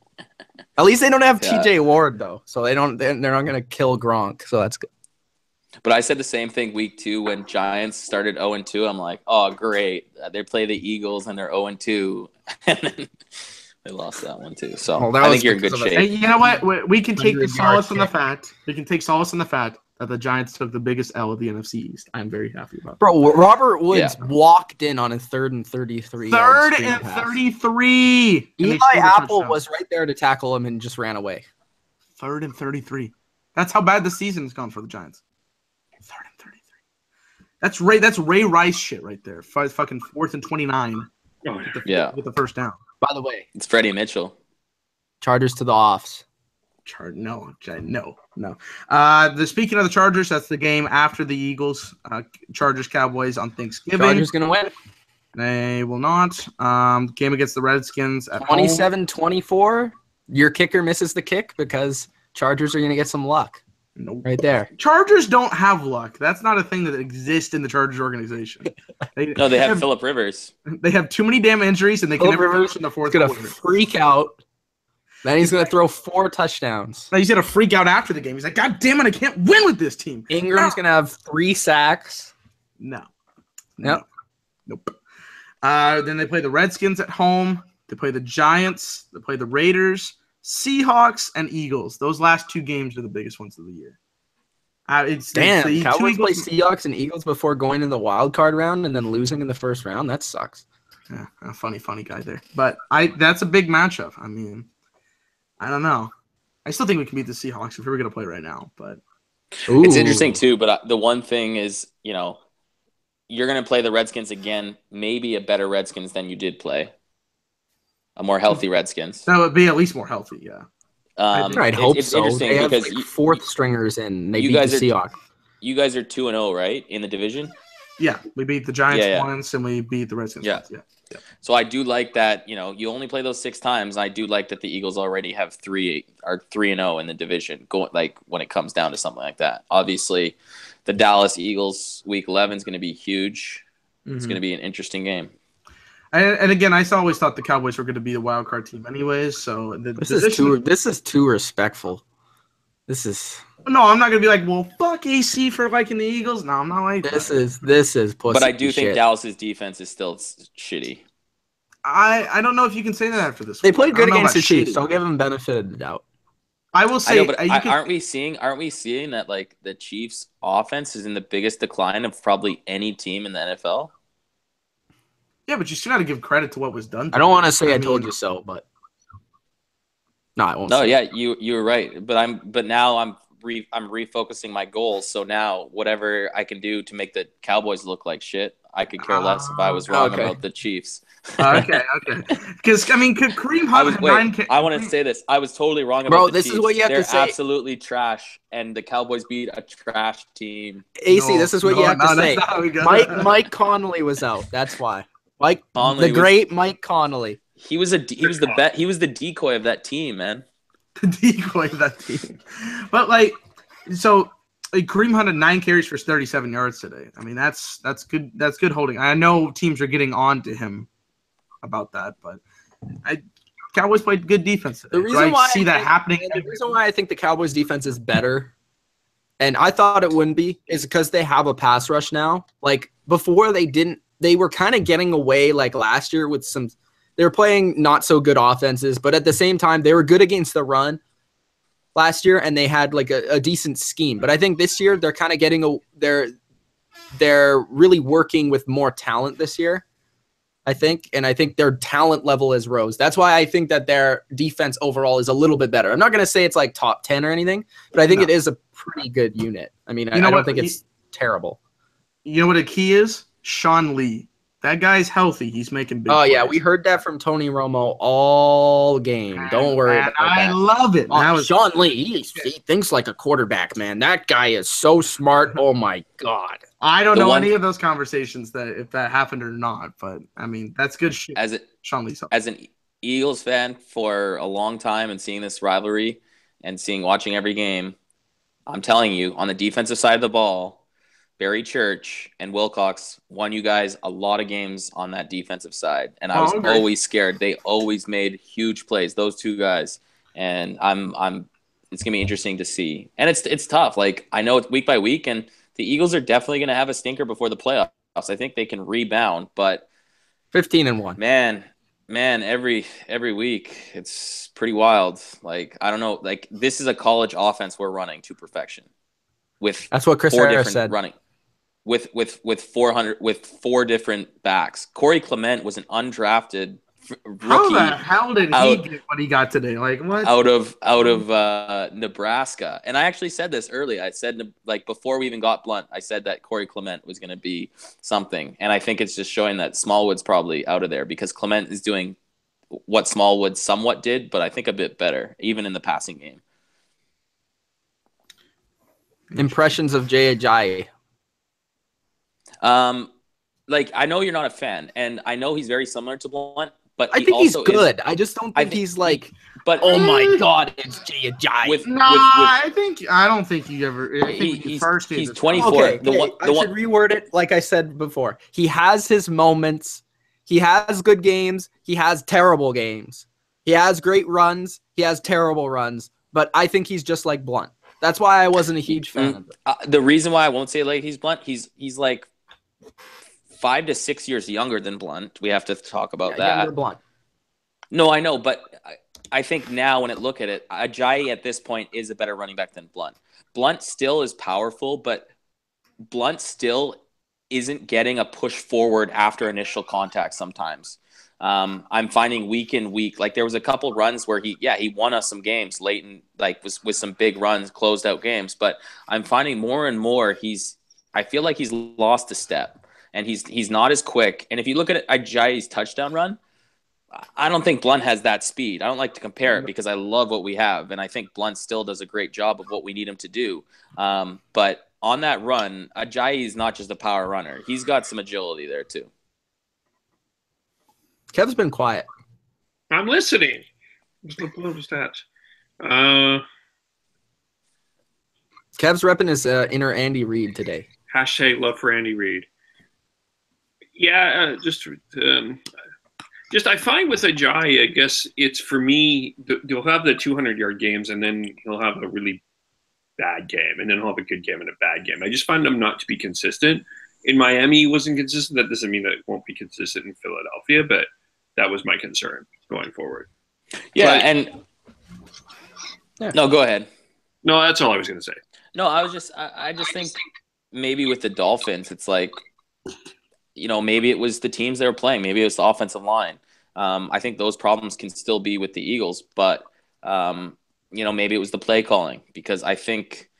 S1: At least they don't have TJ Ward though, so they're not gonna kill Gronk. So that's good.
S6: But I said the same thing week 2 when Giants started 0-2. I'm like, oh great, they play the Eagles and they're 0-2, and then they lost that one too. So I think you're in good shape.
S2: Hey, you know what? We can take solace in the fact. We can take solace in the fact that the Giants took the biggest L of the NFC East. I'm very happy about that.
S1: Bro, Robert Woods walked in on a 3rd and 33.
S2: 3rd and 33.
S1: Eli Apple was right there to tackle him and just ran away.
S2: 3rd and 33. That's how bad the season's gone for the Giants. 3rd and 33. That's Ray Rice shit right there. Fucking 4th and 29. With the first down.
S1: By the way,
S6: it's Freddie Mitchell.
S1: Chargers to the offs.
S2: No. Speaking of the Chargers, that's the game after the Eagles. Chargers Cowboys on Thanksgiving.
S1: Chargers gonna win.
S2: They will not. Game against the Redskins at
S1: 27-24. Your kicker misses the kick because Chargers are gonna get some luck.
S2: Nope.
S1: Right there.
S2: Chargers don't have luck. That's not a thing that exists in the Chargers organization.
S6: They have Phillip Rivers.
S2: They have too many damn injuries, and they can never finish in the fourth quarter.
S1: He's gonna freak out. Then he's going to throw 4 touchdowns.
S2: He's going to freak out after the game. He's like, God damn it, I can't win with this team.
S1: Ingram's going to have 3 sacks.
S2: No.
S1: Nope.
S2: Then they play the Redskins at home. They play the Giants. They play the Raiders, Seahawks, and Eagles. Those last 2 games are the biggest ones of the year.
S1: Cowboys play Seahawks and Eagles before going to the wild card round and then losing in the first round. That sucks.
S2: Yeah, a funny guy there. But that's a big matchup. I mean, I don't know. I still think we can beat the Seahawks if we were going to play right now. But
S6: it's interesting too. But the one thing is, you're going to play the Redskins again. Maybe a better Redskins than you did play. A more healthy Redskins.
S2: That would be at least more healthy. Yeah.
S1: I'd hope
S6: it's
S1: so.
S6: Interesting
S1: they have
S6: because
S1: 4th stringers in. They beat the Seahawks.
S6: You guys are 2-0, right, in the division?
S2: Yeah, we beat the Giants once, and we beat the Redskins once. Yeah.
S6: So I do like that, you only play those 6 times. I do like that the Eagles already have 3-0 in the division, when it comes down to something like that. Obviously, the Dallas Eagles Week 11 is going to be huge. Mm-hmm. It's going to be an interesting game.
S2: And again, I always thought the Cowboys were going to be the wild card team anyways. So
S1: this is too respectful.
S2: No, I'm not going to be like, well, fuck AC for liking the Eagles. No, I'm not like
S1: this is pussy.
S6: But I do think Dallas's defense is still shitty.
S2: I don't know if you can say that after this.
S1: They played good against the Chiefs. Don't give them benefit of the doubt.
S2: I will say,
S6: aren't we seeing that the Chiefs' offense is in the biggest decline of probably any team in the NFL?
S2: Yeah, but you still got to give credit to what was done.
S1: I don't want to say I told you so, but no, I won't.
S6: No, yeah, you were right, but now I'm refocusing my goals. So now whatever I can do to make the Cowboys look like shit, I could care less if I was wrong about the Chiefs.
S2: Okay. Because Kareem Hunt
S6: I want to say this. I was totally wrong about the Chiefs.
S1: Is what you have to say.
S6: They're absolutely trash, and the Cowboys beat a trash team.
S1: AC, this is what you have to say. Mike Connolly was out. That's why. Mike Connolly.
S6: He was the decoy of that team, man.
S2: The decoy of that team. But Kareem Hunt had 9 carries for 37 yards today. I mean, that's good. That's good holding. I know teams are getting on to him about that, but Cowboys played good defense today. The reason why I see that happening.
S1: The reason why I think the Cowboys defense is better, and I thought it wouldn't be, is because they have a pass rush now. Like before, they didn't. They were kind of getting away like last year with some. They were playing not so good offenses, but at the same time, they were good against the run last year, and they had like a decent scheme. But I think this year they're kind of getting they're really working with more talent this year. I think, and I think their talent level has rose. That's why I think that their defense overall is a little bit better. I'm not going to say it's like top 10 or anything, but I think it is a pretty good unit. I mean, I don't think it's terrible.
S2: You know what a key is? Sean Lee. That guy's healthy. He's making big plays.
S1: Yeah, we heard that from Tony Romo all game. Don't worry about that.
S2: I love it.
S1: Sean Lee, he thinks like a quarterback, man. That guy is so smart. Oh, my God.
S2: I don't know any of those conversations that if that happened or not, but, I mean, that's good shit. Sean Lee's healthy.
S6: As an Eagles fan for a long time and seeing this rivalry and watching every game, I'm telling you, on the defensive side of the ball, Barry Church and Wilcox won you guys a lot of games on that defensive side, and I was always scared. They always made huge plays, those two guys, and it's gonna be interesting to see. And it's tough. Like, I know it's week by week, and the Eagles are definitely gonna have a stinker before the playoffs. I think they can rebound, but
S1: 15-1.
S6: Man, every week it's pretty wild. Like, I don't know. Like, this is a college offense we're running to perfection.
S1: That's what Chris Harris said.
S6: Running. With 4 different backs. Corey Clement was an undrafted rookie.
S2: How did he get what he got today? Like, what?
S6: Out of Nebraska. And I actually said this early. I said, like, before we even got Blunt, I said that Corey Clement was going to be something. And I think it's just showing that Smallwood's probably out of there because Clement is doing what Smallwood somewhat did, but I think a bit better, even in the passing game.
S1: Impressions of Ajayi.
S6: Like, I know you're not a fan, and I know he's very similar to Blunt, but
S1: I think he's good. I just don't think he's like. But oh my God, it's Ajayi.
S2: I don't think you ever.
S6: He's 24.
S1: Okay, I should reword it like I said before. He has his moments. He has good games. He has terrible games. He has great runs. He has terrible runs. But I think he's just like Blunt. That's why I wasn't a huge fan of it.
S6: The reason why I won't say like he's Blunt, he's like 5 to 6 years younger than Blunt. We have to talk about that.
S1: Younger Blunt.
S6: No, I know, but I think now when I look at it, Ajayi at this point is a better running back than Blunt. Blunt still is powerful, but Blunt still isn't getting a push forward after initial contact sometimes. I'm finding week in week, like there was a couple runs where he won us some games late and like with some big runs, closed out games. But I'm finding more and more I feel like he's lost a step and he's not as quick. And if you look at Ajayi's touchdown run, I don't think Blunt has that speed. I don't like to compare it because I love what we have, and I think Blunt still does a great job of what we need him to do. But on that run, Ajayi is not just a power runner; he's got some agility there too.
S1: Kev's been quiet.
S5: I'm listening. Just look at the stats.
S1: Kev's repping his inner Andy Reid today.
S5: Hashtag love for Andy Reid. Yeah, just I find with Ajayi, I guess it's for me, he'll have the 200-yard games, and then he'll have a really bad game, and then he'll have a good game and a bad game. I just find him not to be consistent. In Miami, he wasn't consistent. That doesn't mean that it won't be consistent in Philadelphia, but that was my concern going forward.
S6: Yeah, No, go ahead.
S5: No, that's all I was going to say.
S6: No, I just think maybe with the Dolphins, it's like, maybe it was the teams they were playing. Maybe it was the offensive line. I think those problems can still be with the Eagles, but, maybe it was the play calling because I think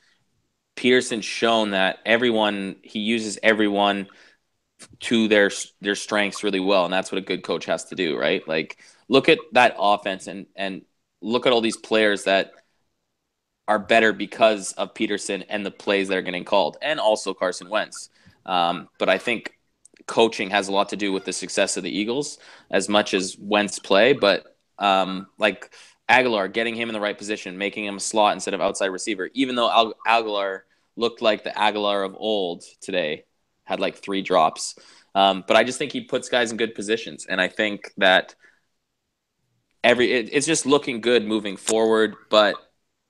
S6: Peterson's shown that he uses everyone to their strengths really well, and that's what a good coach has to do, right? Like, look at that offense and look at all these players that are better because of Peterson and the plays that are getting called, and also Carson Wentz. But I think coaching has a lot to do with the success of the Eagles as much as Wentz play, but like Aguilar, getting him in the right position, making him a slot instead of outside receiver, even though Aguilar looked like the Aguilar of old today, had like 3 drops. But I just think he puts guys in good positions. And I think that it's just looking good moving forward, but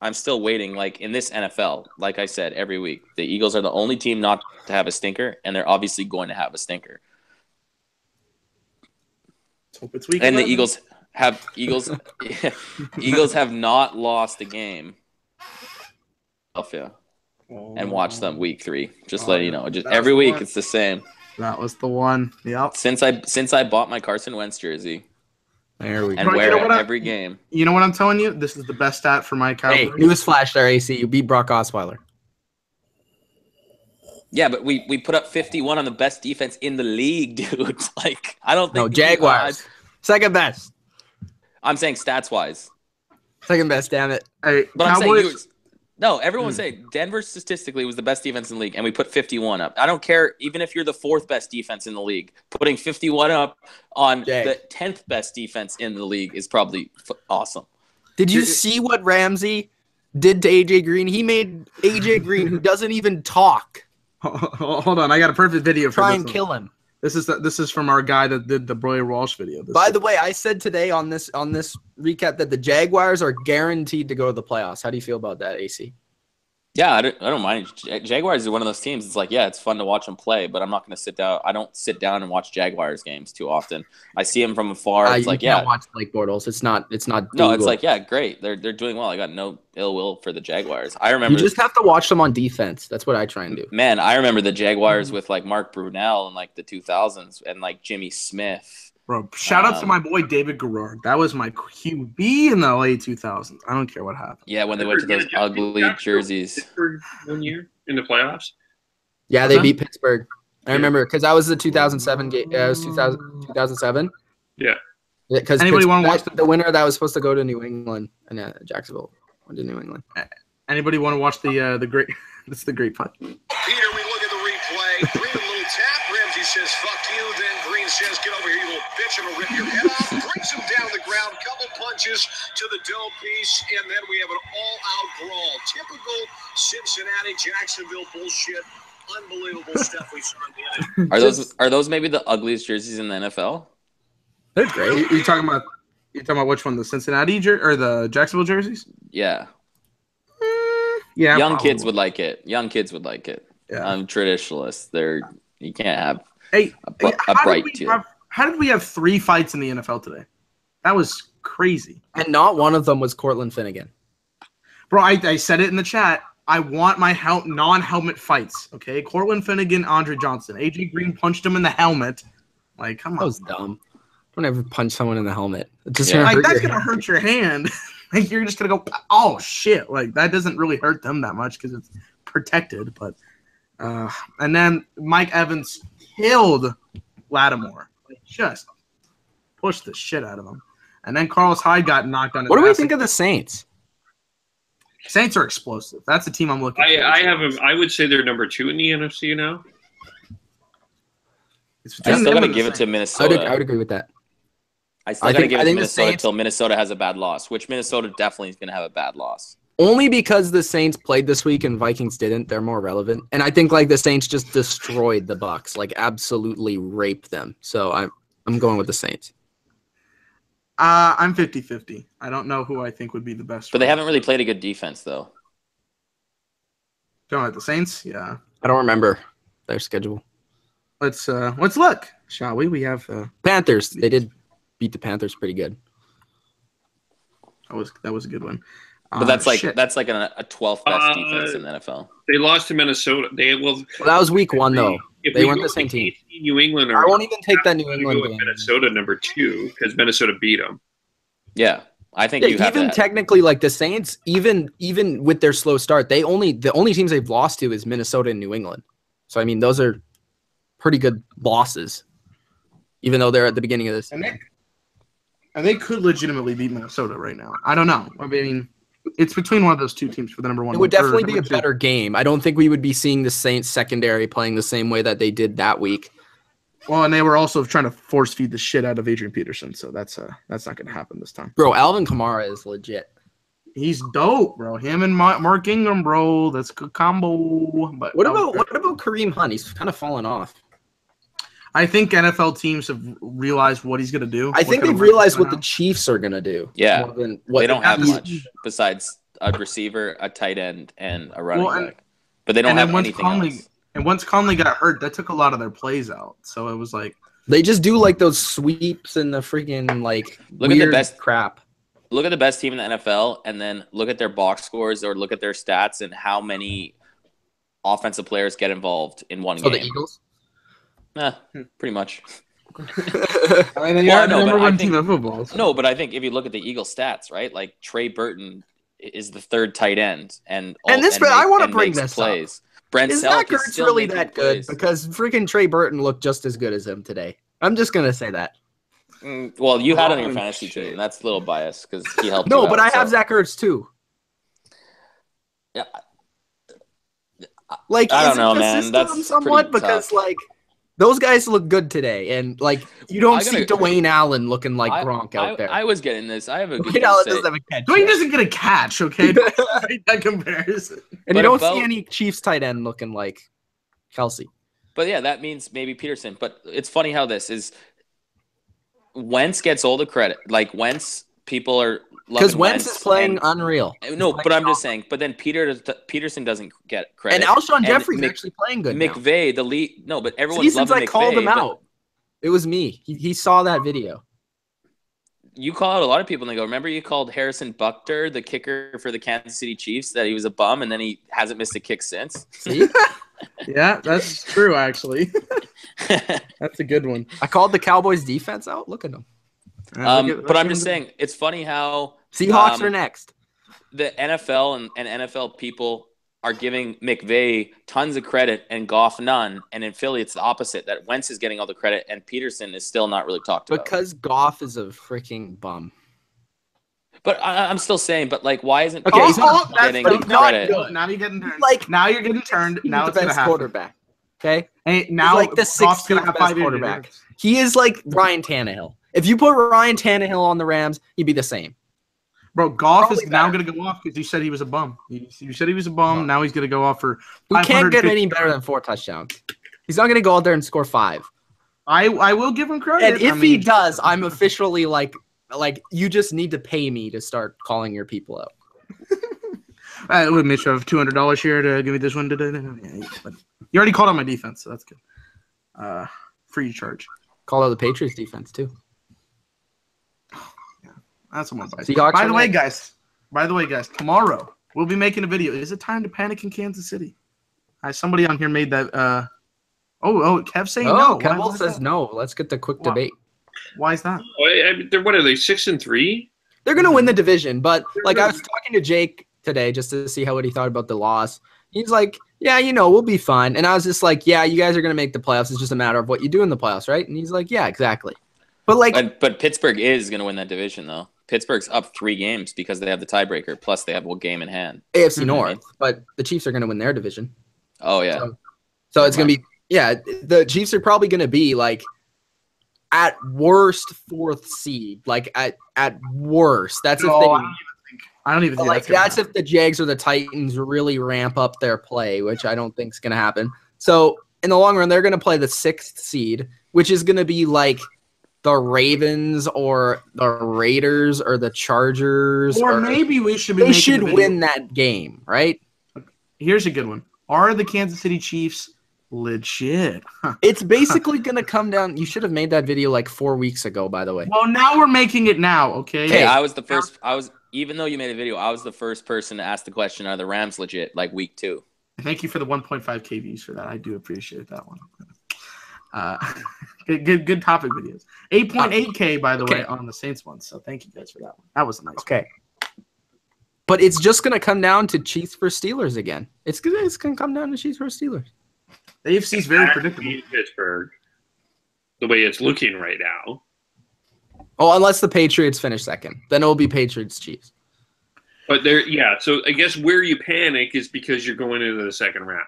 S6: I'm still waiting. Like in this NFL, like I said, every week, the Eagles are the only team not to have a stinker, and they're obviously going to have a stinker.
S2: Let's hope it's week
S6: and
S2: 11.
S6: the Eagles have not lost a game. And watch them week 3. Just letting you know. Just every week it's the same.
S2: That was the one. Yep.
S6: Since I bought my Carson Wentz jersey
S1: There we go.
S6: and
S2: Bro,
S6: wear
S2: you know
S6: it
S2: what
S6: every game.
S2: You know what I'm telling you? This is the best stat for my Cowboys.
S1: Hey, newsflash there, AC. You beat Brock Osweiler.
S6: Yeah, but we put up 51 on the best defense in the league, dude. Like, I don't think
S1: No, Jaguars. Second best.
S6: I'm saying stats wise.
S1: Second best, damn it.
S2: Hey,
S6: But
S2: Cowboys,
S6: I'm saying no, everyone say Denver statistically was the best defense in the league, and we put 51 up. I don't care, even if you're the 4th best defense in the league, putting 51 up on the 10th best defense in the league is probably awesome.
S1: Did you see what Ramsey did to AJ Green? He made AJ Green, who doesn't even talk,
S2: hold on. I got a perfect video for
S1: try
S2: this
S1: and
S2: one.
S1: kill him.
S2: This is from our guy that did the Broyer Walsh video.
S1: By the way, I said today on this recap that the Jaguars are guaranteed to go to the playoffs. How do you feel about that, AC?
S6: Yeah, I don't mind. Jaguars are one of those teams. It's like, yeah, it's fun to watch them play, but I'm not going to sit down. I don't sit down and watch Jaguars games too often. I see them from afar. It's like, yeah,
S1: watch Blake Bortles. It's not.
S6: No, it's like, yeah, great. They're doing well. I got no ill will for the Jaguars. I remember
S1: you just have to watch them on defense. That's what I try and do.
S6: Man, I remember the Jaguars with like Mark Brunell in like the 2000s and like Jimmy Smith.
S2: Bro, shout out to my boy David Garrard. That was my QB in the late 2000s. I don't care what happened.
S6: Yeah, when they went to those ugly jerseys.
S5: Pittsburgh 1 year in the playoffs.
S1: Yeah, they beat Pittsburgh. I remember because that was the 2007 game. It was 2007.
S5: Yeah.
S1: Because
S2: Anybody want to watch
S1: the winner that was supposed to go to New England and Jacksonville went to New England.
S2: Anybody want to watch the great? This is the great putt.
S4: Peter, we look at the replay. Green, a little tap. Ramsey says, fuck you. Then Green says, get over here, you little bitch. I'm going to rip your head off. Brings him down the ground. Couple punches to the dome piece. And then we have an all-out brawl. Typical Cincinnati, Jacksonville bullshit. Unbelievable stuff we saw in the end.
S6: Are those maybe the ugliest jerseys in the NFL?
S1: They're great.
S2: You're talking about which one? The Cincinnati or the Jacksonville jerseys?
S6: Yeah.
S2: Yeah.
S6: Young
S2: probably.
S6: kids would like it.
S2: Yeah.
S6: Traditionalists. You can't have
S2: Hey,
S6: a bright too.
S2: How did we have 3 fights in the NFL today? That was crazy.
S1: And not one of them was Cortland Finnegan.
S2: Bro, I said it in the chat. I want my non-helmet fights, okay? Cortland Finnegan, Andre Johnson. AJ Green punched him in the helmet. Like, come on.
S1: That was dumb. Don't ever punch someone in the helmet. It's just
S6: Yeah.
S1: gonna hurt
S2: That's
S1: your
S2: going to
S1: hand.
S2: hurt your hand. Like, you're just going to go, oh, shit. Like, that doesn't really hurt them that much because it's protected. But, and then Mike Evans killed Lattimore. Like, just pushed the shit out of him. And then Carlos Hyde got knocked on his
S1: What do we
S2: ass.
S1: think of the Saints?
S2: Saints are explosive. That's the team I'm looking for.
S5: I would say they're number 2 in the NFC now.
S2: It's
S6: I
S2: between
S6: still
S2: them
S6: got to
S2: and the
S6: give it to
S2: Saints.
S1: I would
S6: Minnesota.
S1: agree with that.
S6: I still
S1: I
S6: got to
S1: think-
S6: give
S1: I
S6: it to
S1: think the
S6: Minnesota
S1: Saints-
S6: until Minnesota has a bad loss, which Minnesota definitely is going to have a bad loss.
S1: Only because the Saints played this week and Vikings didn't. They're more relevant. And I think like the Saints just destroyed the Bucs, like absolutely raped them. So I'm going with the Saints.
S2: I'm 50-50. I don't know who I think would be the best.
S6: But they haven't really played a good defense, though.
S2: Going at the Saints? Yeah.
S1: I don't remember their schedule.
S2: Let's look, shall we? We have
S1: Panthers. They did beat the Panthers pretty good.
S2: that was a good one.
S6: But that's like
S2: shit.
S6: a 12th best defense in the NFL.
S5: They lost to Minnesota.
S1: Well, that was week 1 though.
S5: If
S1: They
S5: we
S1: weren't
S5: go
S1: the same
S5: with
S1: team.
S5: KC, New England.
S1: I won't even take that New
S5: I'm gonna
S1: England
S5: go with
S1: game.
S5: Minnesota number 2 because Minnesota beat them.
S6: Yeah, I think you have
S1: even
S6: that.
S1: technically, like the Saints, even the their slow start, the only teams they've lost to is Minnesota and New England. So I mean, those are pretty good losses, even though they're at the beginning of this.
S2: And they could legitimately beat Minnesota right now. I don't know. I mean, it's between one of those two teams for the number 1.
S1: It would
S2: or
S1: definitely be a
S2: number 2.
S1: better game. I don't think we would be seeing the Saints secondary playing the same way that they did that week.
S2: Well, and they were also trying to force feed the shit out of Adrian Peterson, so that's not going to happen this time.
S1: Bro, Alvin Kamara is legit.
S2: He's dope, bro. Him and Mark Ingram, bro. That's a good combo. But
S1: What about Kareem Hunt? He's kind of fallen off.
S2: I think NFL teams have realized what he's going to do.
S1: I think they've realized what the Chiefs are gonna do.
S6: Yeah.
S1: more than what
S6: They don't have
S1: he's-
S6: much besides a receiver, a tight end, and a running
S2: Well,
S6: back. But they don't
S2: and then
S6: have anything else.
S2: And once Conley got hurt, that took a lot of their plays out. So it was like,
S1: They just do like those sweeps and the freaking like
S6: Look at the
S1: weird
S6: best-
S1: crap.
S6: Look at the best team in the NFL, and then look at their box scores or look at their stats and how many offensive players get involved in one
S1: So the
S6: game.
S1: Eagles.
S6: Pretty much.
S2: I mean,
S6: Well, no,
S2: number
S6: but I
S2: one
S6: think-
S2: team of football. So.
S6: No, but I think if you look at the Eagles stats, right, like Trey Burton is the third tight end, I
S1: want to bring this
S6: plays.
S1: up.
S6: Brent
S1: Is
S6: Selk
S1: Zach
S6: is
S1: Ertz
S6: still
S1: really
S6: making
S1: that
S6: plays.
S1: good? Because freaking Trey Burton looked just as good as him today. I'm just gonna say that.
S6: Well, you had on your
S2: Oh,
S6: fantasy
S2: shit.
S6: team. That's a little biased because he helped.
S1: No,
S6: you
S1: but
S6: out,
S1: I have
S6: so-
S1: Zach Ertz too.
S6: Yeah,
S1: Like,
S6: I don't
S1: is it
S6: know,
S1: the
S6: man.
S1: system
S6: That's
S1: somewhat
S6: pretty
S1: because
S6: tough.
S1: like those guys look good today, and like you don't
S6: I
S1: see
S6: gotta-
S1: Dwayne Allen looking like Gronk out there.
S6: I was getting this. I have a good
S1: Dwayne
S6: thing to
S1: Allen
S6: say.
S1: doesn't have a catch.
S2: Dwayne
S1: yet.
S2: doesn't get a catch, okay? Don't make that comparison.
S1: And
S6: But
S1: you don't
S6: about-
S1: see any Chiefs tight end looking like Kelsey.
S6: But yeah, that means maybe Peterson. But it's funny how this is. Wentz gets all the credit. Like Wentz, people are
S1: Because
S6: loving
S1: Wentz is playing
S6: and-
S1: unreal.
S6: No, but I'm just saying. But then Peterson doesn't get credit.
S1: And Alshon
S6: And
S1: Jeffrey's
S6: Mc-
S1: actually playing good now.
S6: McVay, the lead. No, but everyone's
S1: See, since
S6: loving
S1: I
S6: McVay.
S1: called him
S6: but
S1: out, it was me. He saw that video.
S6: You call out a lot of people and they go, remember you called Harrison Buckner, the kicker for the Kansas City Chiefs, that he was a bum and then he hasn't missed a kick since?
S1: See,
S2: Yeah, that's true, actually. That's a good one.
S1: I called the Cowboys defense out. Look at them.
S6: But I'm just saying, it's funny how
S1: Seahawks are next.
S6: the NFL and NFL people are giving McVay tons of credit and Goff none. And in Philly, it's the opposite, that Wentz is getting all the credit and Peterson is still not really talked about.
S1: Because Goff is a freaking bum.
S6: But I'm still saying, but like, why isn't
S1: Okay,
S6: Peterson
S1: that's
S6: getting
S1: not
S6: credit?
S1: good.
S2: Now you're getting turned.
S1: Like-
S2: now you're getting turned.
S1: He's
S2: Now
S1: the
S2: it's gonna
S1: best
S2: happen.
S1: quarterback. Okay,
S2: Hey, now
S1: like the
S2: Goff's
S1: 16th
S2: gonna have
S1: best
S2: 5 years.
S1: quarterback. He is like Ryan Tannehill. If you put Ryan Tannehill on the Rams, he'd be the same.
S2: Bro, Goff is
S1: Probably
S2: now
S1: better.
S2: going to go off because you said he was a bum. You said he was a bum. Now he's going to go off for.
S1: He can't get
S2: 550.
S1: any better than 4 touchdowns. He's not going to go out there and score 5.
S2: I will give him credit.
S1: And if
S2: I
S1: he
S2: mean,
S1: does, I'm officially like you just need to pay me to start calling your people out.
S2: with Mitch, I have $200 here to give me this one today. But you already called on my defense, so that's good. Free charge.
S1: Call out the Patriots defense too.
S2: That's one bite.
S1: Seahawks
S2: By
S1: are
S2: the way,
S1: next.
S2: guys, tomorrow we'll be making a video. Is it time to panic in Kansas City? Somebody on here made that. Kev saying no.
S1: Campbell
S2: Why is
S1: says
S2: that?
S1: no. Let's get the quick
S2: Why?
S1: debate.
S2: Why is that?
S5: They're what are they 6-3?
S1: They're going to win the division, but like I was talking to Jake today just to see what he thought about the loss. He's like, yeah, we'll be fine. And I was just like, yeah, you guys are going to make the playoffs. It's just a matter of what you do in the playoffs, right? And he's like, yeah, exactly. But like,
S6: But Pittsburgh is going to win that division, though. Pittsburgh's up 3 games because they have the tiebreaker, plus they have a game in hand.
S1: AFC North, but the Chiefs are going to win their division.
S6: Oh, yeah.
S1: So it's going to be, the Chiefs are probably going to be like at worst 4th seed, like at worst. That's if they.
S2: I don't even
S1: But
S2: think
S1: like that's if the Jags or the Titans really ramp up their play, which I don't think is going to happen. So in the long run, they're going to play the 6th seed, which is going to be like the Ravens or the Raiders or the Chargers.
S2: Or maybe we should be.
S1: They
S2: making
S1: should
S2: the video.
S1: win that game, right?
S2: Here's a good one. Are the Kansas City Chiefs legit?
S1: It's basically going to come down. You should have made that video like 4 weeks ago, by the way.
S2: Well, now we're making it now. Okay.
S6: Hey, I was the first. Even though you made a video, I was the first person to ask the question: are the Rams legit? Like week 2.
S2: Thank you for the 1.5K views for that. I do appreciate that one. Good topic videos. 8.8K, by the way, on the Saints one. So thank you guys for that one. That was a nice.
S1: Okay. But it's just going to come down to Chiefs versus Steelers again. It's going to come down to Chiefs versus Steelers.
S2: The AFC is very predictable.
S5: Pittsburgh, the way it's looking right now.
S1: Oh, unless the Patriots finish 2nd. Then it will be Patriots Chiefs.
S5: But so I guess where you panic is because you're going into the 2nd round.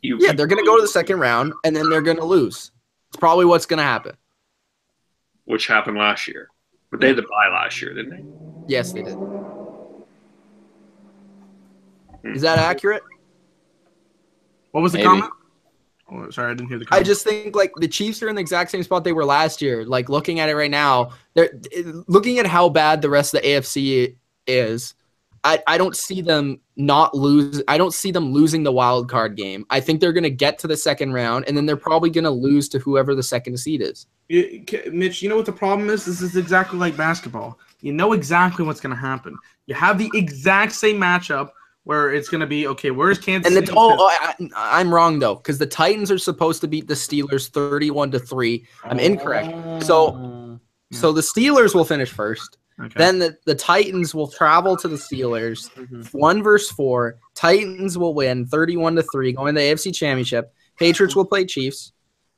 S1: They're going to go to the 2nd round, and then they're going to lose. It's probably what's going to happen.
S5: Which happened last year. But they had the bye last year, didn't they?
S1: Yes, they did. Is that accurate?
S2: What was the
S6: Maybe.
S2: comment? Oh, sorry, I didn't hear the comment.
S1: I just think like the Chiefs are in the exact same spot they were last year. Like looking at it right now, they're looking at how bad the rest of the AFC is. I don't see them not lose. I don't see them losing the wild card game. I think they're going to get to the 2nd round, and then they're probably going to lose to whoever the 2nd seed is.
S2: Mitch, you know what the problem is? This is exactly like basketball. You know exactly what's going to happen. You have the exact same matchup where it's going to be, okay, where's Kansas
S1: And
S2: City?
S1: I'm wrong though, because the Titans are supposed to beat the Steelers 31-3. I'm incorrect. So the Steelers will finish first.
S2: Okay.
S1: Then the Titans will travel to the Steelers, 1-4. Titans will win 31-3, going to the AFC Championship. Patriots will play Chiefs.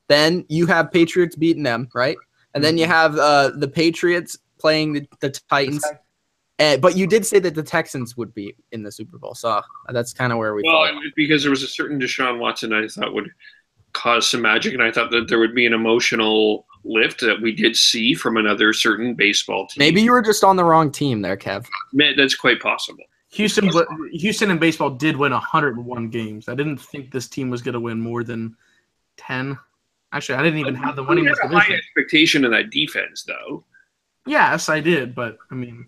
S1: Then you have Patriots beating them, right? And then you have the Patriots playing the Titans. But you did say that the Texans would be in the Super Bowl, so that's kind of where we.
S5: Well, because there was a certain Deshaun Watson I thought would cause some magic, and I thought that there would be an emotional lift that we did see from another certain baseball team.
S1: Maybe you were just on the wrong team there, Kev.
S5: That's quite possible.
S2: Houston in baseball did win 101 games. I didn't think this team was going to win more than 10. Actually, I didn't even have them winning this division.
S5: High expectation of that defense, though.
S2: Yes, I did, but I mean,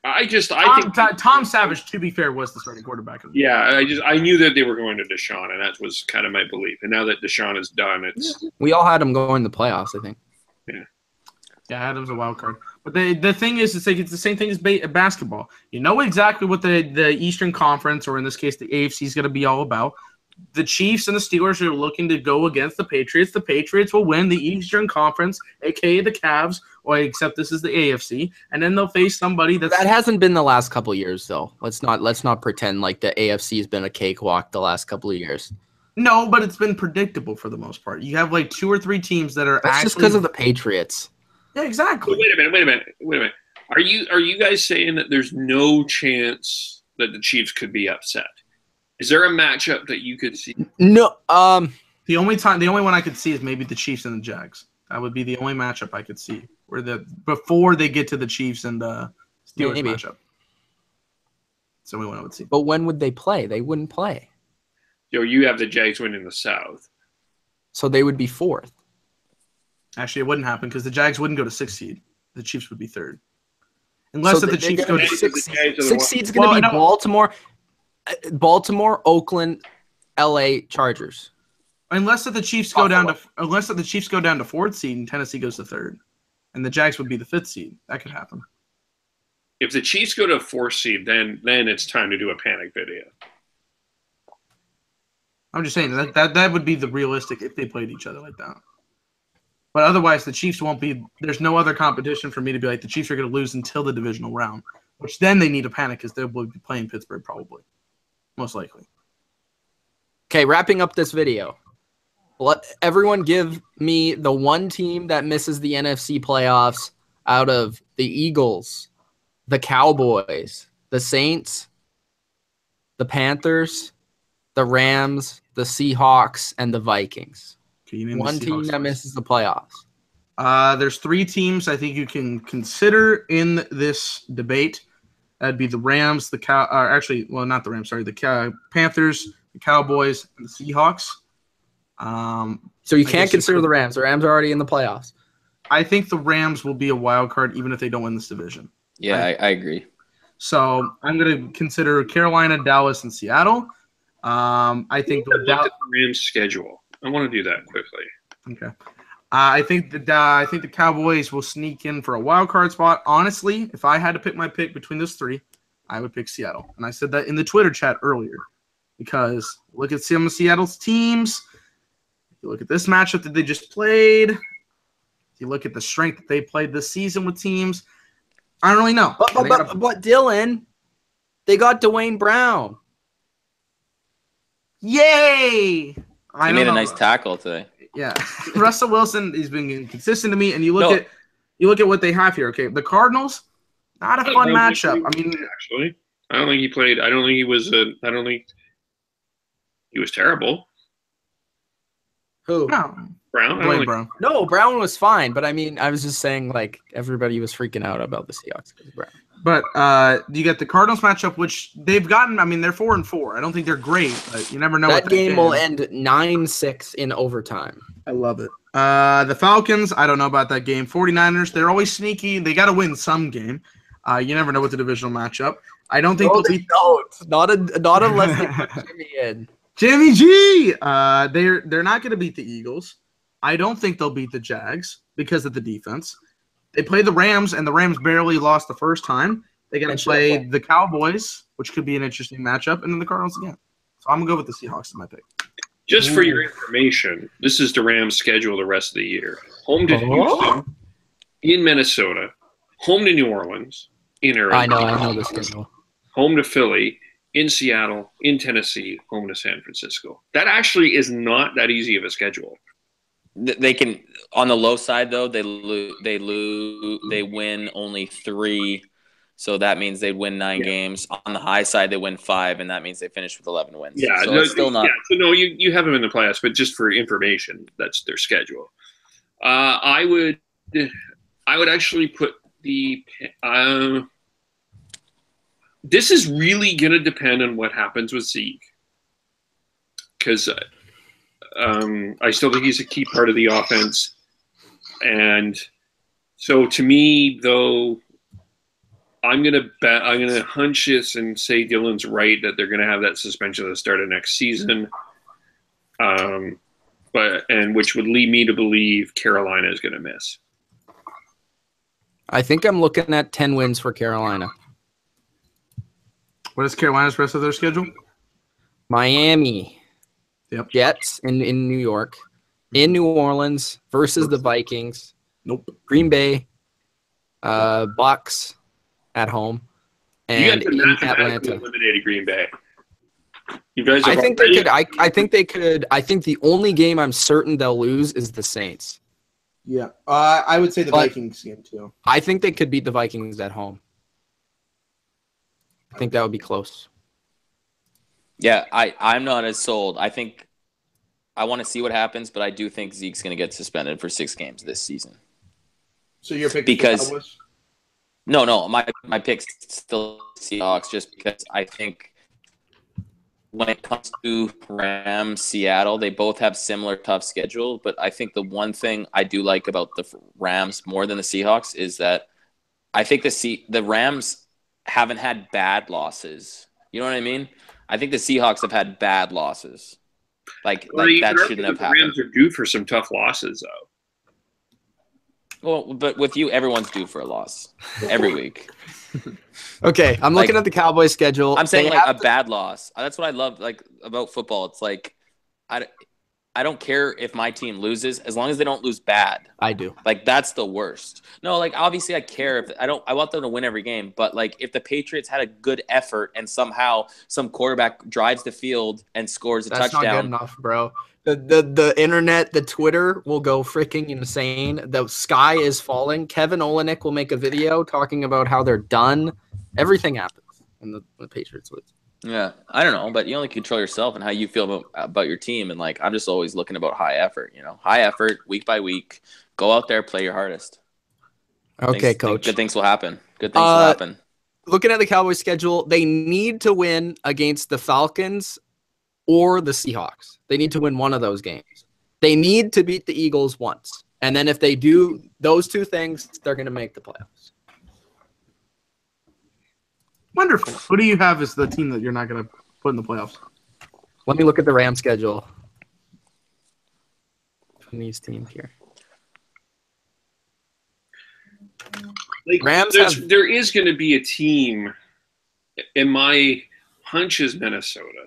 S5: I think
S2: Tom Savage, to be fair, was the starting quarterback.
S5: I knew that they were going to Deshaun, and that was kind of my belief. And now that Deshaun is done,
S1: we all had him going to the playoffs, I think.
S2: Yeah, Adam's a wild card. But the thing is, it's the same thing as basketball. You know exactly what the Eastern Conference, or in this case, the AFC, is going to be all about. The Chiefs and the Steelers are looking to go against the Patriots. The Patriots will win the Eastern Conference, a.k.a. the Cavs, or except this is the AFC, and then they'll face somebody that
S1: hasn't been the last couple of years, though. Let's not pretend like the AFC has been a cakewalk the last couple of years.
S2: No, but it's been predictable for the most part. You have like 2 or 3 teams that are
S1: just because of the Patriots.
S2: Yeah, exactly.
S5: Wait a minute. Are you guys saying that there's no chance that the Chiefs could be upset? Is there a matchup that you could see?
S1: No.
S2: The only one I could see is maybe the Chiefs and the Jags. That would be the only matchup I could see before they get to the Chiefs and the Steelers matchup. It's the only one I would see.
S1: But when would they play? They wouldn't play.
S5: You have the Jags winning the South,
S1: so they would be 4th.
S2: Actually, it wouldn't happen because the Jags wouldn't go to 6th seed. The Chiefs would be 3rd, unless the Chiefs go to
S1: 6th seed's going to be Baltimore, Oakland, LA Chargers.
S2: Unless the Chiefs go down to 4th seed and Tennessee goes to 3rd, and the Jags would be the 5th seed. That could happen.
S5: If the Chiefs go to 4th seed, then it's time to do a panic video.
S2: I'm just saying that would be the realistic if they played each other like that. But otherwise, the Chiefs won't be. There's no other competition for me to be like the Chiefs are going to lose until the divisional round, which then they need to panic because they'll be playing Pittsburgh probably, most likely.
S1: Okay, wrapping up this video. Let everyone give me the one team that misses the NFC playoffs out of the Eagles, the Cowboys, the Saints, the Panthers, the Rams, the Seahawks, and the Vikings. One team that misses the playoffs.
S2: There's 3 teams I think you can consider in this debate. That'd be the Rams, not the Rams, sorry, the Panthers, the Cowboys, and the Seahawks.
S1: So you can't consider the Rams. The Rams are already in the playoffs.
S2: I think the Rams will be a wild card even if they don't win this division.
S6: Yeah, I agree.
S2: So I'm going to consider Carolina, Dallas, and Seattle. I think
S5: look at the Rams' schedule. I want to do that quickly.
S2: Okay. I think the Cowboys will sneak in for a wild card spot. Honestly, if I had to pick my pick between those 3, I would pick Seattle. And I said that in the Twitter chat earlier because look at some of Seattle's teams. You look at this matchup that they just played. You look at the strength that they played this season with teams. I don't really know.
S1: But Dylan, they got Dwayne Brown.
S2: Yay!
S6: He made a nice tackle today.
S2: Yeah, Russell Wilson, he's been consistent to me. And you look at what they have here. Okay, the Cardinals, not a fun matchup. I mean,
S5: actually, I don't think he played. I don't think he was. I don't think he was terrible.
S1: Who?
S2: No.
S5: Brown.
S2: Brown.
S1: No, Brown was fine. But I mean, I was just saying like everybody was freaking out about the Seahawks because of Brown.
S2: But you get the Cardinals matchup, which they've gotten. I mean, they're 4-4. I don't think they're great, but you never know.
S1: That game will end 9-6 in overtime.
S2: I love it. The Falcons, I don't know about that game. 49ers, they're always sneaky. They got to win some game. You never know with the divisional matchup. I don't think they'll beat.
S1: Not unless they put Jimmy in.
S2: Jimmy G. They're not going to beat the Eagles. I don't think they'll beat the Jags because of the defense. They play the Rams, and the Rams barely lost the first time. They got to play the Cowboys, which could be an interesting matchup, and then the Cardinals again. So I'm going to go with the Seahawks in my pick.
S5: Just for your information, this is the Rams' schedule the rest of the year. Home to Houston, in Minnesota, home to New Orleans, in Arizona.
S1: I know the schedule.
S5: Home to Philly, in Seattle, in Tennessee, home to San Francisco. That actually is not that easy of a schedule.
S6: They can, on the low side though, they win only 3, so that means they'd win 9 games. On the high side, they win 5, and that means they finish with 11 wins.
S5: Yeah,
S6: so it's still not.
S5: Yeah, so no, you have them in the playoffs, but just for information, that's their schedule. I would actually put the. This is really going to depend on what happens with Zeke, because I still think he's a key part of the offense, and so to me, though, I'm gonna hunch this and say Dylan's right that they're gonna have that suspension at the start of next season, which would lead me to believe Carolina is gonna miss.
S1: I think I'm looking at 10 wins for Carolina.
S2: What is Carolina's rest of their schedule?
S1: Miami.
S2: Yep.
S1: Jets in New York. In New Orleans versus the Vikings.
S2: Nope.
S1: Green Bay. Bucks at home. And in Atlanta.
S5: Eliminated Green Bay. You guys
S1: I think they could. I think they could. I think the only game I'm certain they'll lose is the Saints.
S2: Yeah. I would say the Vikings game too.
S1: I think they could beat the Vikings at home. I think that would be close.
S6: Yeah, I'm not as sold. I think I want to see what happens, but I do think Zeke's going to get suspended for 6 games this season.
S2: So you're picking
S6: because
S2: the Cowboys?
S6: No, my pick's still Seahawks, just because I think when it comes to Rams, Seattle, they both have similar tough schedule, but I think the one thing I do like about the Rams more than the Seahawks is that I think the Rams haven't had bad losses. You know what I mean? I think the Seahawks have had bad losses. Like that shouldn't have happened.
S5: The Rams are due for some tough losses, though.
S6: Well, but with you, everyone's due for a loss every week.
S1: Okay, I'm looking at the Cowboys schedule.
S6: I'm saying like a bad loss. That's what I love about football. It's like I don't care if my team loses as long as they don't lose bad.
S1: I do.
S6: Like that's the worst. No, like obviously I care if I want them to win every game, but like if the Patriots had a good effort and somehow some quarterback drives the field and scores a touchdown.
S1: That's not good enough, bro. The internet, the Twitter will go freaking insane. The sky is falling. Kevin Olenek will make a video talking about how they're done. Everything happens when the Patriots lose.
S6: Yeah, I don't know, but you only control yourself and how you feel about your team. And like, I'm just always looking about high effort. High effort, week by week. Go out there, play your hardest.
S1: Okay, coach.
S6: Good things will happen. Good things will happen.
S1: Looking at the Cowboys schedule, they need to win against the Falcons or the Seahawks. They need to win one of those games. They need to beat the Eagles once. And then if they do those 2 things, they're going to make the playoffs.
S2: Wonderful. Who do you have as the team that you're not going to put in the playoffs?
S1: Let me look at the Rams schedule. From these teams here.
S5: Rams there is going to be a team, and my hunch is Minnesota.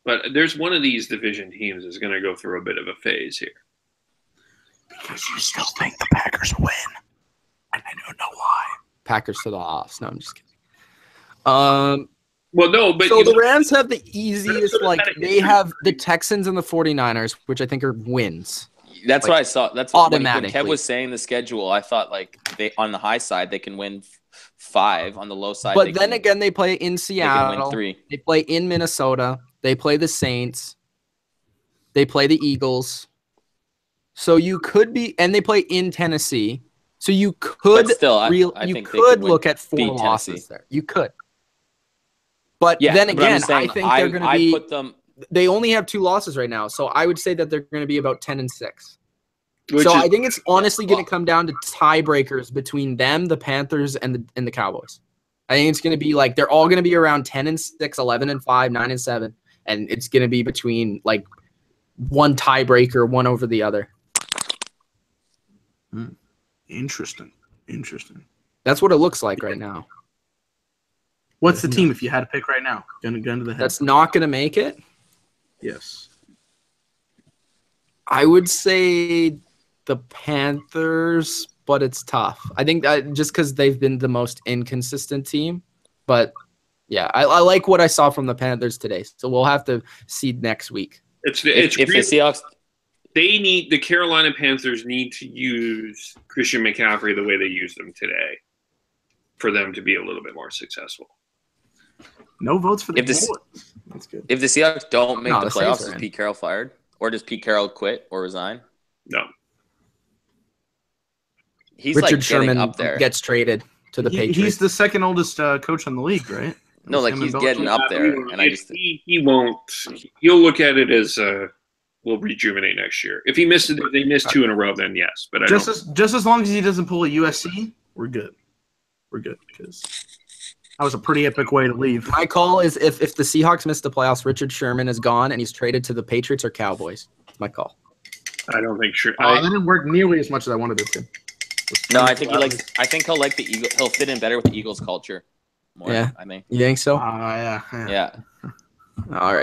S5: But there's one of these division teams is going to go through a bit of a phase here.
S2: Because you still think the Packers win. And I don't know why.
S1: Packers to the offs. No, I'm just kidding.
S5: Well, no, but
S1: so the Rams have the easiest. They have the Texans and the 49ers, which I think are wins.
S6: That's what I saw. That's
S1: automatically.
S6: When Kev was saying the schedule, I thought they on the high side they can win 5, on the low side.
S1: But then again, they play in Seattle.
S6: They can win 3.
S1: They play in Minnesota. They play the Saints. They play the Eagles. So you could be, and they play in Tennessee. So you could you could look at 4 losses there. You could. But then again, I think they're going to be.
S6: Put them.
S1: They only have 2 losses right now, so I would say that they're going to be about 10-6. So I think it's honestly going to come down to tiebreakers between them, the Panthers, and the Cowboys. I think it's going to be like they're all going to be around 10-6, 11-5, 9-7, and it's going to be between like one tiebreaker, one over the other.
S2: Interesting.
S1: That's what it looks like right now.
S2: What's the team if you had to pick right now? Gun to the head.
S1: That's not going to make it?
S2: Yes.
S1: I would say the Panthers, but it's tough. I think that just because they've been the most inconsistent team. But, yeah, I like what I saw from the Panthers today. So we'll have to see next week.
S5: If
S6: the Seahawks,
S5: the Carolina Panthers need to use Christian McCaffrey the way they used him today for them to be a little bit more successful.
S2: No votes for the Bullets. That's good.
S6: If the Seahawks don't make the playoffs,
S1: Saints
S6: is Pete Carroll fired? Or does Pete Carroll quit or resign?
S5: No.
S6: He's
S1: Richard
S6: like
S1: Sherman
S6: getting up there.
S1: gets traded to the Patriots.
S2: He's the second oldest coach in the league, right?
S6: No, like he's getting up there. And I just
S5: he won't. He'll look at it as we'll rejuvenate next year. If he missed it, if they missed 2 in a row, then yes. But
S2: just as long as he doesn't pull a USC, we're good. We're good because that was a pretty epic way to leave.
S1: My call is if the Seahawks miss the playoffs, Richard Sherman is gone and he's traded to the Patriots or Cowboys. That's my call.
S5: I don't think sure.
S2: That didn't work nearly as much as I wanted it to.
S6: No, I think he'll like the Eagles. He'll fit in better with the Eagles culture. More,
S1: Yeah.
S6: I think.
S1: You think so?
S6: Yeah.
S1: All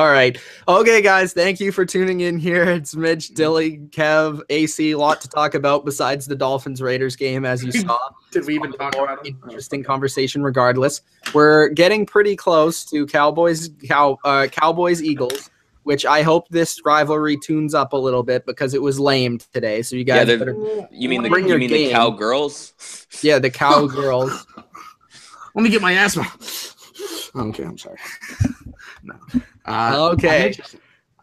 S1: right. Okay, guys. Thank you for tuning in here. It's Mitch, Dilly, Kev, AC. A lot to talk about besides the Dolphins-Raiders game, as you saw.
S2: Did we even talk about it?
S1: Interesting conversation regardless. We're getting pretty close to Cowboys Eagles, which I hope this rivalry tunes up a little bit because it was lame today. So you guys better
S6: the Cowgirls?
S1: Yeah, the Cowgirls.
S2: Let me get my asthma. Okay, I'm sorry. No.
S1: Okay.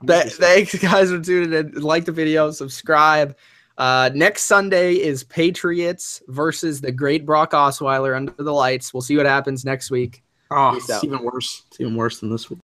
S1: Thanks, guys, for tuning in. Like the video, subscribe. Next Sunday is Patriots versus the great Brock Osweiler under the lights. We'll see what happens next week.
S2: Oh, it's even worse. It's even worse than this week.